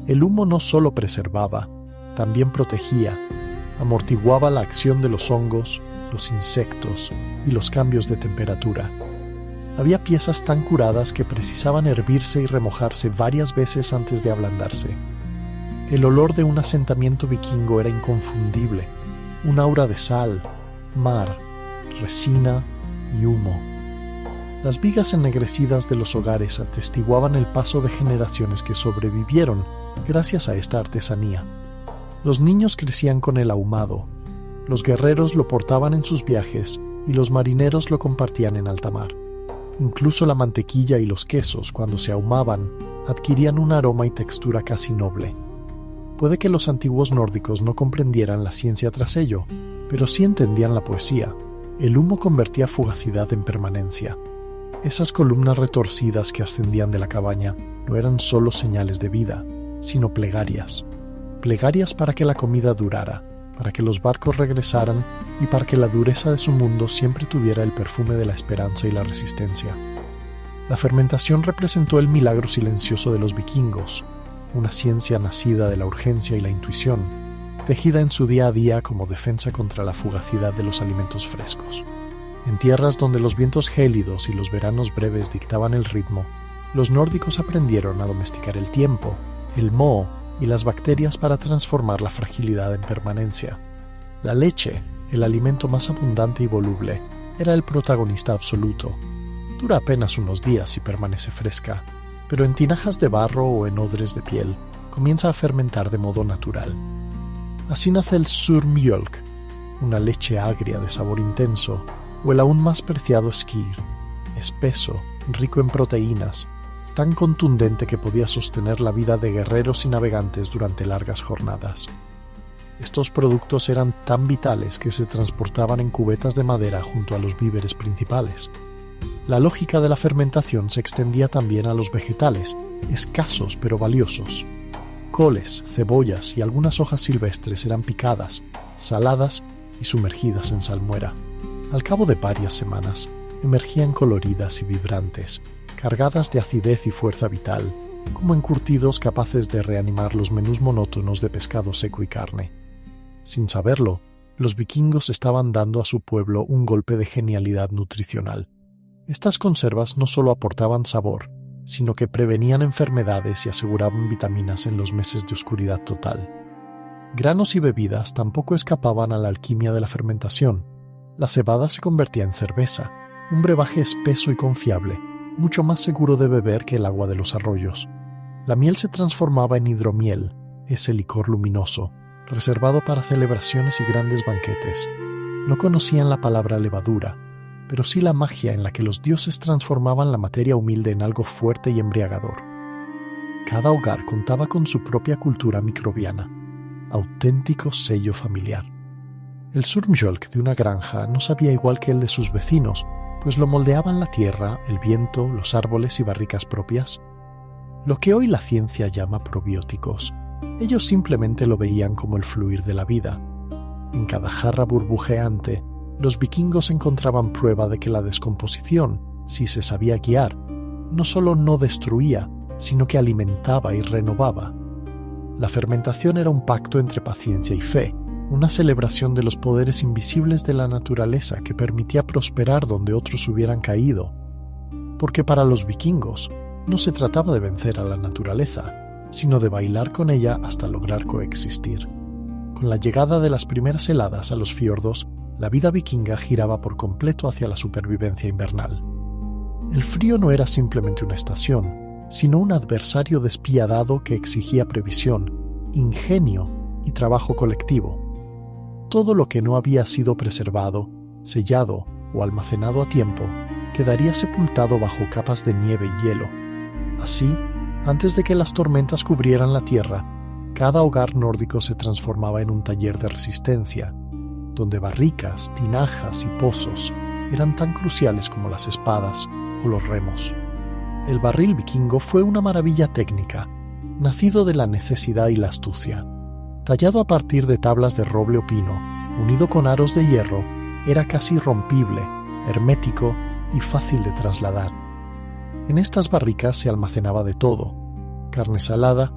El humo no solo preservaba, también protegía, amortiguaba la acción de los hongos, los insectos y los cambios de temperatura. Había piezas tan curadas que precisaban hervirse y remojarse varias veces antes de ablandarse. El olor de un asentamiento vikingo era inconfundible, un aura de sal, mar, resina y humo. Las vigas ennegrecidas de los hogares atestiguaban el paso de generaciones que sobrevivieron gracias a esta artesanía. Los niños crecían con el ahumado, los guerreros lo portaban en sus viajes y los marineros lo compartían en alta mar. Incluso la mantequilla y los quesos, cuando se ahumaban, adquirían un aroma y textura casi noble. Puede que los antiguos nórdicos no comprendieran la ciencia tras ello, pero sí entendían la poesía. El humo convertía fugacidad en permanencia. Esas columnas retorcidas que ascendían de la cabaña no eran solo señales de vida, sino plegarias. Plegarias para que la comida durara, para que los barcos regresaran y para que la dureza de su mundo siempre tuviera el perfume de la esperanza y la resistencia. La fermentación representó el milagro silencioso de los vikingos, una ciencia nacida de la urgencia y la intuición, tejida en su día a día como defensa contra la fugacidad de los alimentos frescos. En tierras donde los vientos gélidos y los veranos breves dictaban el ritmo, los nórdicos aprendieron a domesticar el tiempo, el moho y las bacterias para transformar la fragilidad en permanencia. La leche, el alimento más abundante y voluble, era el protagonista absoluto. Dura apenas unos días y permanece fresca, pero en tinajas de barro o en odres de piel comienza a fermentar de modo natural. Así nace el surmjölk, una leche agria de sabor intenso, o el aún más preciado skyr, espeso, rico en proteínas, tan contundente que podía sostener la vida de guerreros y navegantes durante largas jornadas. Estos productos eran tan vitales que se transportaban en cubetas de madera junto a los víveres principales. La lógica de la fermentación se extendía también a los vegetales, escasos pero valiosos. Coles, cebollas y algunas hojas silvestres eran picadas, saladas y sumergidas en salmuera. Al cabo de varias semanas, emergían coloridas y vibrantes, cargadas de acidez y fuerza vital, como encurtidos capaces de reanimar los menús monótonos de pescado seco y carne. Sin saberlo, los vikingos estaban dando a su pueblo un golpe de genialidad nutricional. Estas conservas no solo aportaban sabor, sino que prevenían enfermedades y aseguraban vitaminas en los meses de oscuridad total. Granos y bebidas tampoco escapaban a la alquimia de la fermentación. La cebada se convertía en cerveza, un brebaje espeso y confiable, mucho más seguro de beber que el agua de los arroyos. La miel se transformaba en hidromiel, ese licor luminoso, reservado para celebraciones y grandes banquetes. No conocían la palabra levadura, pero sí la magia en la que los dioses transformaban la materia humilde en algo fuerte y embriagador. Cada hogar contaba con su propia cultura microbiana, auténtico sello familiar. El surmjölk de una granja no sabía igual que el de sus vecinos, pues lo moldeaban la tierra, el viento, los árboles y barricas propias. Lo que hoy la ciencia llama probióticos, ellos simplemente lo veían como el fluir de la vida. En cada jarra burbujeante, los vikingos encontraban prueba de que la descomposición, si se sabía guiar, no solo no destruía, sino que alimentaba y renovaba. La fermentación era un pacto entre paciencia y fe, una celebración de los poderes invisibles de la naturaleza que permitía prosperar donde otros hubieran caído. Porque para los vikingos no se trataba de vencer a la naturaleza, sino de bailar con ella hasta lograr coexistir. Con la llegada de las primeras heladas a los fiordos, la vida vikinga giraba por completo hacia la supervivencia invernal. El frío no era simplemente una estación, sino un adversario despiadado que exigía previsión, ingenio y trabajo colectivo. Todo lo que no había sido preservado, sellado o almacenado a tiempo quedaría sepultado bajo capas de nieve y hielo. Así, antes de que las tormentas cubrieran la tierra, cada hogar nórdico se transformaba en un taller de resistencia, donde barricas, tinajas y pozos eran tan cruciales como las espadas o los remos. El barril vikingo fue una maravilla técnica, nacido de la necesidad y la astucia. Tallado a partir de tablas de roble o pino, unido con aros de hierro, era casi irrompible, hermético y fácil de trasladar. En estas barricas se almacenaba de todo: carne salada,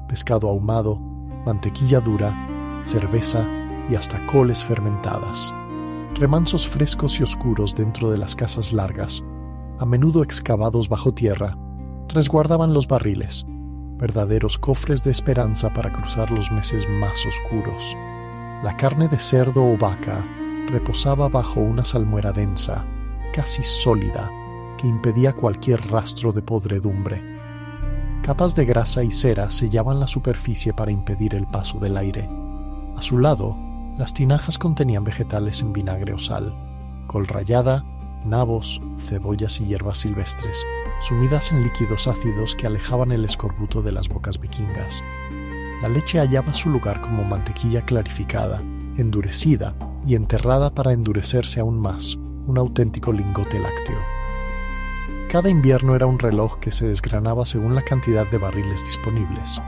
pescado ahumado, mantequilla dura, cerveza y hasta coles fermentadas. Remansos frescos y oscuros dentro de las casas largas, a menudo excavados bajo tierra, resguardaban los barriles, verdaderos cofres de esperanza para cruzar los meses más oscuros. La carne de cerdo o vaca reposaba bajo una salmuera densa, casi sólida, que impedía cualquier rastro de podredumbre. Capas de grasa y cera sellaban la superficie para impedir el paso del aire. A su lado, las tinajas contenían vegetales en vinagre o sal, col rallada, nabos, cebollas y hierbas silvestres, sumidas en líquidos ácidos que alejaban el escorbuto de las bocas vikingas. La leche hallaba su lugar como mantequilla clarificada, endurecida y enterrada para endurecerse aún más, un auténtico lingote lácteo. Cada invierno era un reloj que se desgranaba según la cantidad de barriles disponibles.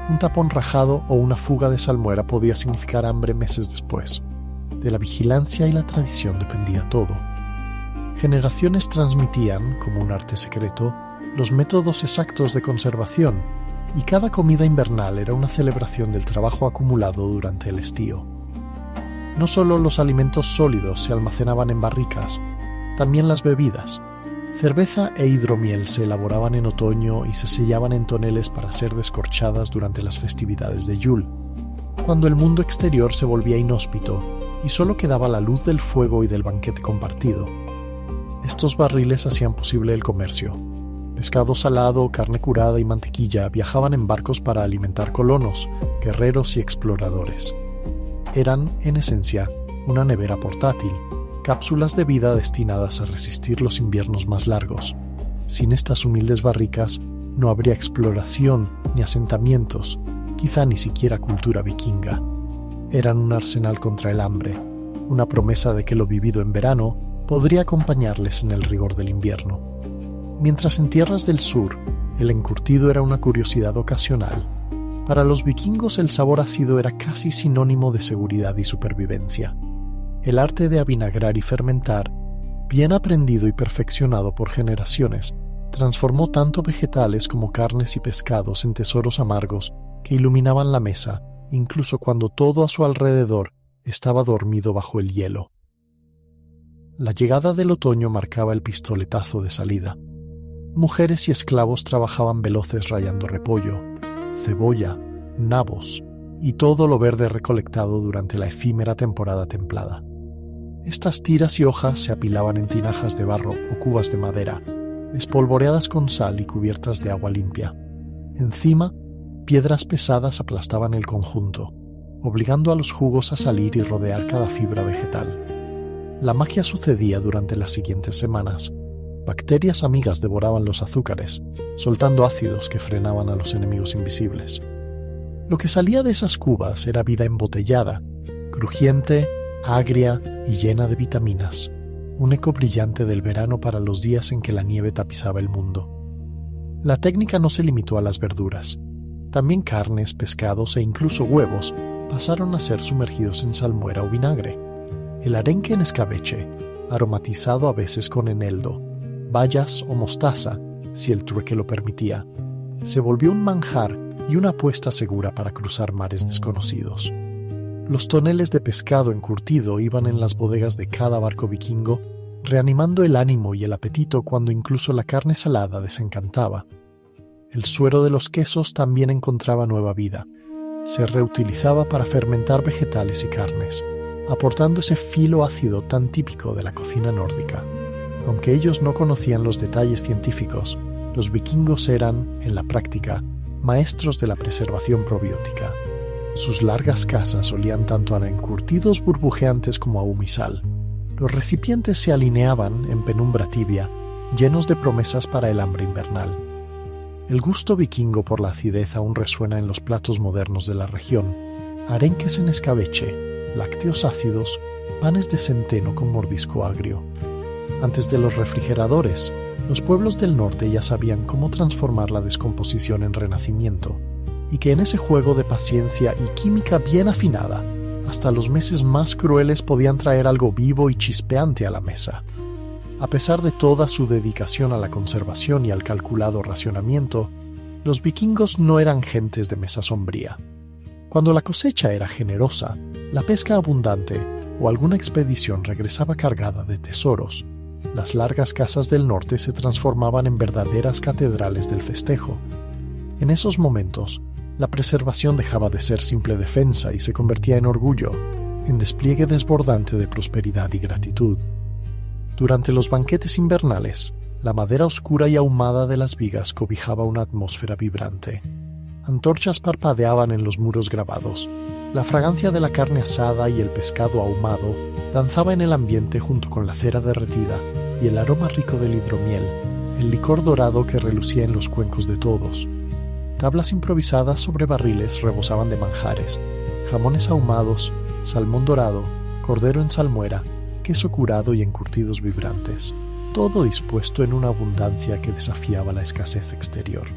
Un tapón rajado o una fuga de salmuera podía significar hambre meses después. De la vigilancia y la tradición dependía todo. Generaciones transmitían, como un arte secreto, los métodos exactos de conservación, y cada comida invernal era una celebración del trabajo acumulado durante el estío. No solo los alimentos sólidos se almacenaban en barricas, también las bebidas. Cerveza e hidromiel se elaboraban en otoño y se sellaban en toneles para ser descorchadas durante las festividades de Yule, cuando el mundo exterior se volvía inhóspito y solo quedaba la luz del fuego y del banquete compartido. Estos barriles hacían posible el comercio. Pescado salado, carne curada y mantequilla viajaban en barcos para alimentar colonos, guerreros y exploradores. Eran, en esencia, una nevera portátil, cápsulas de vida destinadas a resistir los inviernos más largos. Sin estas humildes barricas, no habría exploración ni asentamientos, quizá ni siquiera cultura vikinga. Eran un arsenal contra el hambre, una promesa de que lo vivido en verano podría acompañarles en el rigor del invierno. Mientras en tierras del sur, el encurtido era una curiosidad ocasional, para los vikingos el sabor ácido era casi sinónimo de seguridad y supervivencia. El arte de avinagrar y fermentar, bien aprendido y perfeccionado por generaciones, transformó tanto vegetales como carnes y pescados en tesoros amargos que iluminaban la mesa, incluso cuando todo a su alrededor estaba dormido bajo el hielo. La llegada del otoño marcaba el pistoletazo de salida. Mujeres y esclavos trabajaban veloces rayando repollo, cebolla, nabos y todo lo verde recolectado durante la efímera temporada templada. Estas tiras y hojas se apilaban en tinajas de barro o cubas de madera, espolvoreadas con sal y cubiertas de agua limpia. Encima, piedras pesadas aplastaban el conjunto, obligando a los jugos a salir y rodear cada fibra vegetal. La magia sucedía durante las siguientes semanas. Bacterias amigas devoraban los azúcares, soltando ácidos que frenaban a los enemigos invisibles. Lo que salía de esas cubas era vida embotellada, crujiente, agria y llena de vitaminas, un eco brillante del verano para los días en que la nieve tapizaba el mundo. La técnica no se limitó a las verduras. También carnes, pescados e incluso huevos pasaron a ser sumergidos en salmuera o vinagre. El arenque en escabeche, aromatizado a veces con eneldo, bayas o mostaza, si el trueque lo permitía, se volvió un manjar y una apuesta segura para cruzar mares desconocidos. Los toneles de pescado encurtido iban en las bodegas de cada barco vikingo, reanimando el ánimo y el apetito cuando incluso la carne salada desencantaba. el suero de los quesos también encontraba nueva vida. Se reutilizaba para fermentar vegetales y carnes, aportando ese filo ácido tan típico de la cocina nórdica. Aunque ellos no conocían los detalles científicos, los vikingos eran, en la práctica, maestros de la preservación probiótica. Sus largas casas olían tanto a encurtidos burbujeantes como a humisal. Los recipientes se alineaban en penumbra tibia, llenos de promesas para el hambre invernal. El gusto vikingo por la acidez aún resuena en los platos modernos de la región. Arenques en escabeche, lácteos ácidos, panes de centeno con mordisco agrio. Antes de los refrigeradores, los pueblos del norte ya sabían cómo transformar la descomposición en renacimiento, y que en ese juego de paciencia y química bien afinada, hasta los meses más crueles podían traer algo vivo y chispeante a la mesa. A pesar de toda su dedicación a la conservación y al calculado racionamiento, los vikingos no eran gentes de mesa sombría. Cuando la cosecha era generosa, la pesca abundante o alguna expedición regresaba cargada de tesoros, las largas casas del norte se transformaban en verdaderas catedrales del festejo. En esos momentos, la preservación dejaba de ser simple defensa y se convertía en orgullo, en despliegue desbordante de prosperidad y gratitud. Durante los banquetes invernales, la madera oscura y ahumada de las vigas cobijaba una atmósfera vibrante. Antorchas parpadeaban en los muros grabados. La fragancia de la carne asada y el pescado ahumado danzaba en el ambiente junto con la cera derretida y el aroma rico del hidromiel, el licor dorado que relucía en los cuencos de todos. Tablas improvisadas sobre barriles rebosaban de manjares, jamones ahumados, salmón dorado, cordero en salmuera, queso curado y encurtidos vibrantes, todo dispuesto en una abundancia que desafiaba la escasez exterior.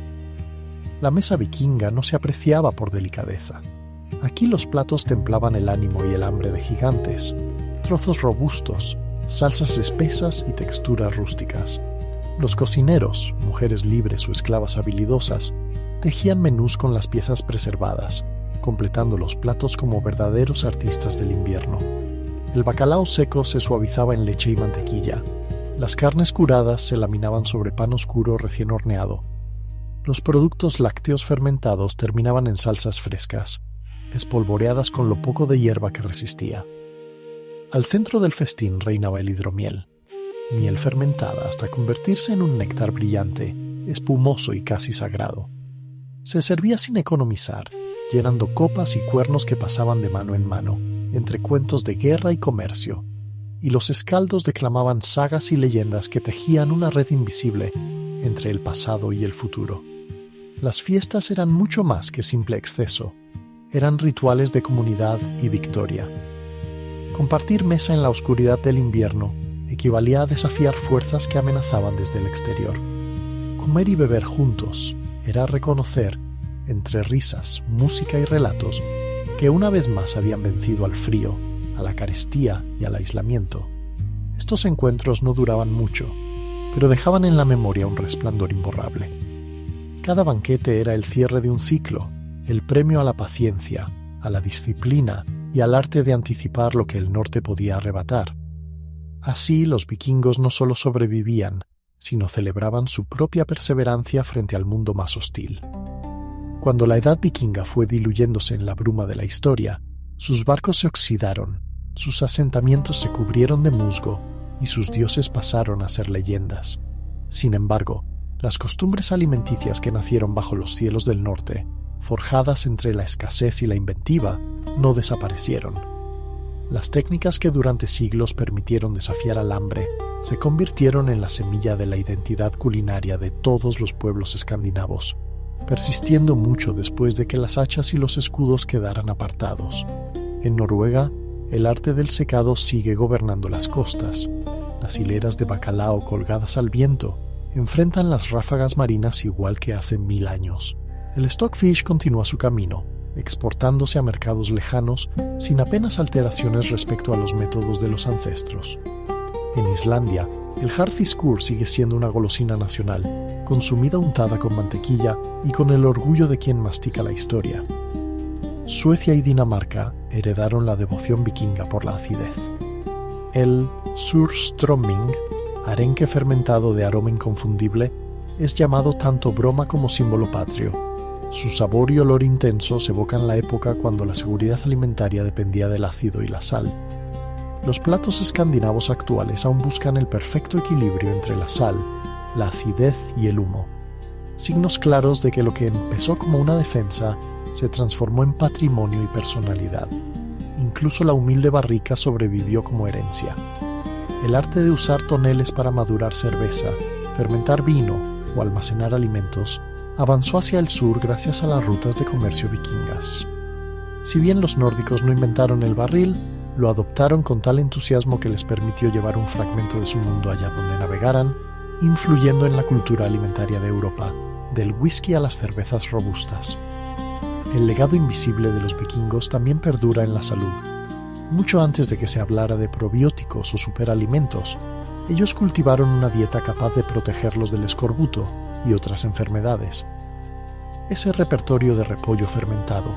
La mesa vikinga no se apreciaba por delicadeza. Aquí los platos templaban el ánimo y el hambre de gigantes, trozos robustos, salsas espesas y texturas rústicas. Los cocineros, mujeres libres o esclavas habilidosas, tejían menús con las piezas preservadas, completando los platos como verdaderos artistas del invierno. El bacalao seco se suavizaba en leche y mantequilla. Las carnes curadas se laminaban sobre pan oscuro recién horneado. Los productos lácteos fermentados terminaban en salsas frescas, espolvoreadas con lo poco de hierba que resistía. Al centro del festín reinaba el hidromiel, miel fermentada hasta convertirse en un néctar brillante, espumoso y casi sagrado. Se servía sin economizar, llenando copas y cuernos que pasaban de mano en mano, entre cuentos de guerra y comercio, y los escaldos declamaban sagas y leyendas que tejían una red invisible entre el pasado y el futuro. Las fiestas eran mucho más que simple exceso, eran rituales de comunidad y victoria. Compartir mesa en la oscuridad del invierno equivalía a desafiar fuerzas que amenazaban desde el exterior. Comer y beber juntos era reconocer, entre risas, música y relatos, que una vez más habían vencido al frío, a la carestía y al aislamiento. Estos encuentros no duraban mucho, pero dejaban en la memoria un resplandor imborrable. Cada banquete era el cierre de un ciclo, el premio a la paciencia, a la disciplina y al arte de anticipar lo que el norte podía arrebatar. Así los vikingos no solo sobrevivían, sino celebraban su propia perseverancia frente al mundo más hostil. Cuando la edad vikinga fue diluyéndose en la bruma de la historia, sus barcos se oxidaron, sus asentamientos se cubrieron de musgo y sus dioses pasaron a ser leyendas. Sin embargo, las costumbres alimenticias que nacieron bajo los cielos del norte, forjadas entre la escasez y la inventiva, no desaparecieron. Las técnicas que durante siglos permitieron desafiar al hambre se convirtieron en la semilla de la identidad culinaria de todos los pueblos escandinavos, persistiendo mucho después de que las hachas y los escudos quedaran apartados. En Noruega, el arte del secado sigue gobernando las costas. Las hileras de bacalao colgadas al viento enfrentan las ráfagas marinas igual que hace 1000 años. El stockfish continúa su camino, exportándose a mercados lejanos sin apenas alteraciones respecto a los métodos de los ancestros. En Islandia, el harfiskur sigue siendo una golosina nacional, consumida untada con mantequilla y con el orgullo de quien mastica la historia. Suecia y Dinamarca heredaron la devoción vikinga por la acidez. El surströmming, arenque fermentado de aroma inconfundible, es llamado tanto broma como símbolo patrio. Su sabor y olor intensos evocan la época cuando la seguridad alimentaria dependía del ácido y la sal. Los platos escandinavos actuales aún buscan el perfecto equilibrio entre la sal, la acidez y el humo. Signos claros de que lo que empezó como una defensa se transformó en patrimonio y personalidad. Incluso la humilde barrica sobrevivió como herencia. El arte de usar toneles para madurar cerveza, fermentar vino o almacenar alimentos avanzó hacia el sur gracias a las rutas de comercio vikingas. Si bien los nórdicos no inventaron el barril, lo adoptaron con tal entusiasmo que les permitió llevar un fragmento de su mundo allá donde navegaran, influyendo en la cultura alimentaria de Europa, del whisky a las cervezas robustas. El legado invisible de los vikingos también perdura en la salud. Mucho antes de que se hablara de probióticos o superalimentos, ellos cultivaron una dieta capaz de protegerlos del escorbuto y otras enfermedades. Ese repertorio de repollo fermentado,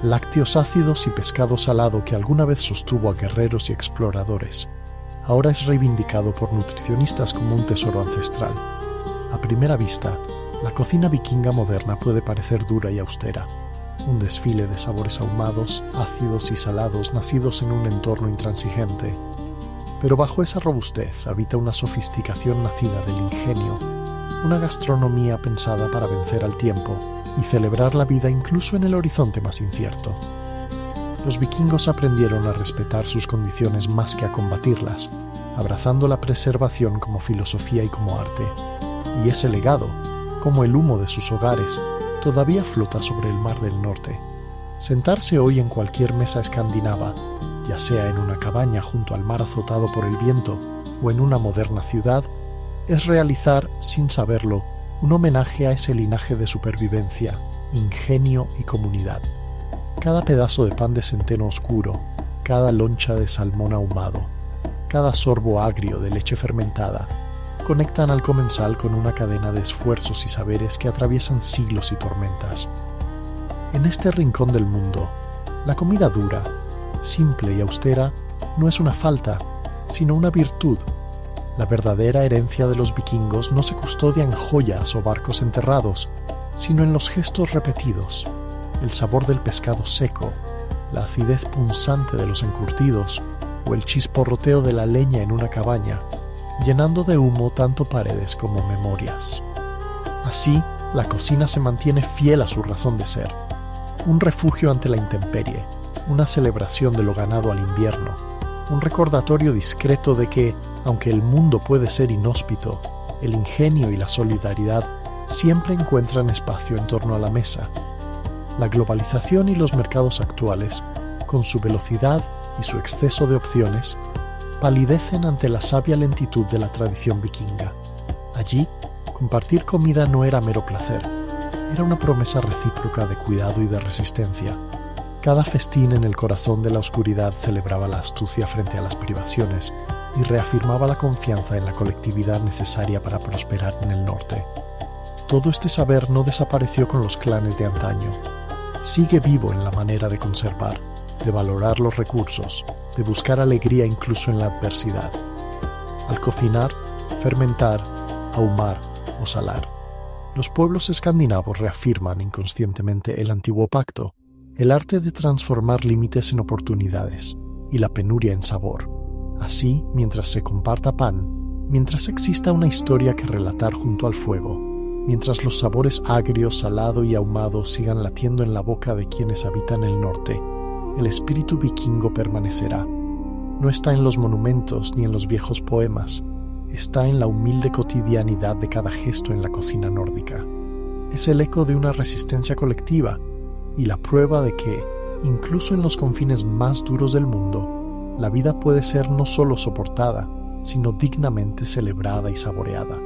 lácteos ácidos y pescado salado que alguna vez sostuvo a guerreros y exploradores, ahora es reivindicado por nutricionistas como un tesoro ancestral. A primera vista, la cocina vikinga moderna puede parecer dura y austera, un desfile de sabores ahumados, ácidos y salados nacidos en un entorno intransigente. Pero bajo esa robustez habita una sofisticación nacida del ingenio, una gastronomía pensada para vencer al tiempo y celebrar la vida incluso en el horizonte más incierto. Los vikingos aprendieron a respetar sus condiciones más que a combatirlas, abrazando la preservación como filosofía y como arte. Y ese legado, como el humo de sus hogares, todavía flota sobre el Mar del Norte. Sentarse hoy en cualquier mesa escandinava, ya sea en una cabaña junto al mar azotado por el viento o en una moderna ciudad, es realizar, sin saberlo, un homenaje a ese linaje de supervivencia, ingenio y comunidad. Cada pedazo de pan de centeno oscuro, cada loncha de salmón ahumado, cada sorbo agrio de leche fermentada, conectan al comensal con una cadena de esfuerzos y saberes que atraviesan siglos y tormentas. En este rincón del mundo, la comida dura, simple y austera, no es una falta, sino una virtud. La verdadera herencia de los vikingos no se custodia en joyas o barcos enterrados, sino en los gestos repetidos, el sabor del pescado seco, la acidez punzante de los encurtidos o el chisporroteo de la leña en una cabaña, llenando de humo tanto paredes como memorias. Así, la cocina se mantiene fiel a su razón de ser, un refugio ante la intemperie, una celebración de lo ganado al invierno, un recordatorio discreto de que, aunque el mundo puede ser inhóspito, el ingenio y la solidaridad siempre encuentran espacio en torno a la mesa. La globalización y los mercados actuales, con su velocidad y su exceso de opciones, palidecen ante la sabia lentitud de la tradición vikinga. Allí, compartir comida no era mero placer, era una promesa recíproca de cuidado y de resistencia. Cada festín en el corazón de la oscuridad celebraba la astucia frente a las privaciones y reafirmaba la confianza en la colectividad necesaria para prosperar en el norte. Todo este saber no desapareció con los clanes de antaño. Sigue vivo en la manera de conservar, de valorar los recursos, de buscar alegría incluso en la adversidad. Al cocinar, fermentar, ahumar o salar, los pueblos escandinavos reafirman inconscientemente el antiguo pacto, el arte de transformar límites en oportunidades y la penuria en sabor. Así, mientras se comparta pan, mientras exista una historia que relatar junto al fuego, mientras los sabores agrio, salado y ahumado sigan latiendo en la boca de quienes habitan el norte, el espíritu vikingo permanecerá. No está en los monumentos ni en los viejos poemas, está en la humilde cotidianidad de cada gesto en la cocina nórdica. Es el eco de una resistencia colectiva y la prueba de que, incluso en los confines más duros del mundo, la vida puede ser no solo soportada, sino dignamente celebrada y saboreada.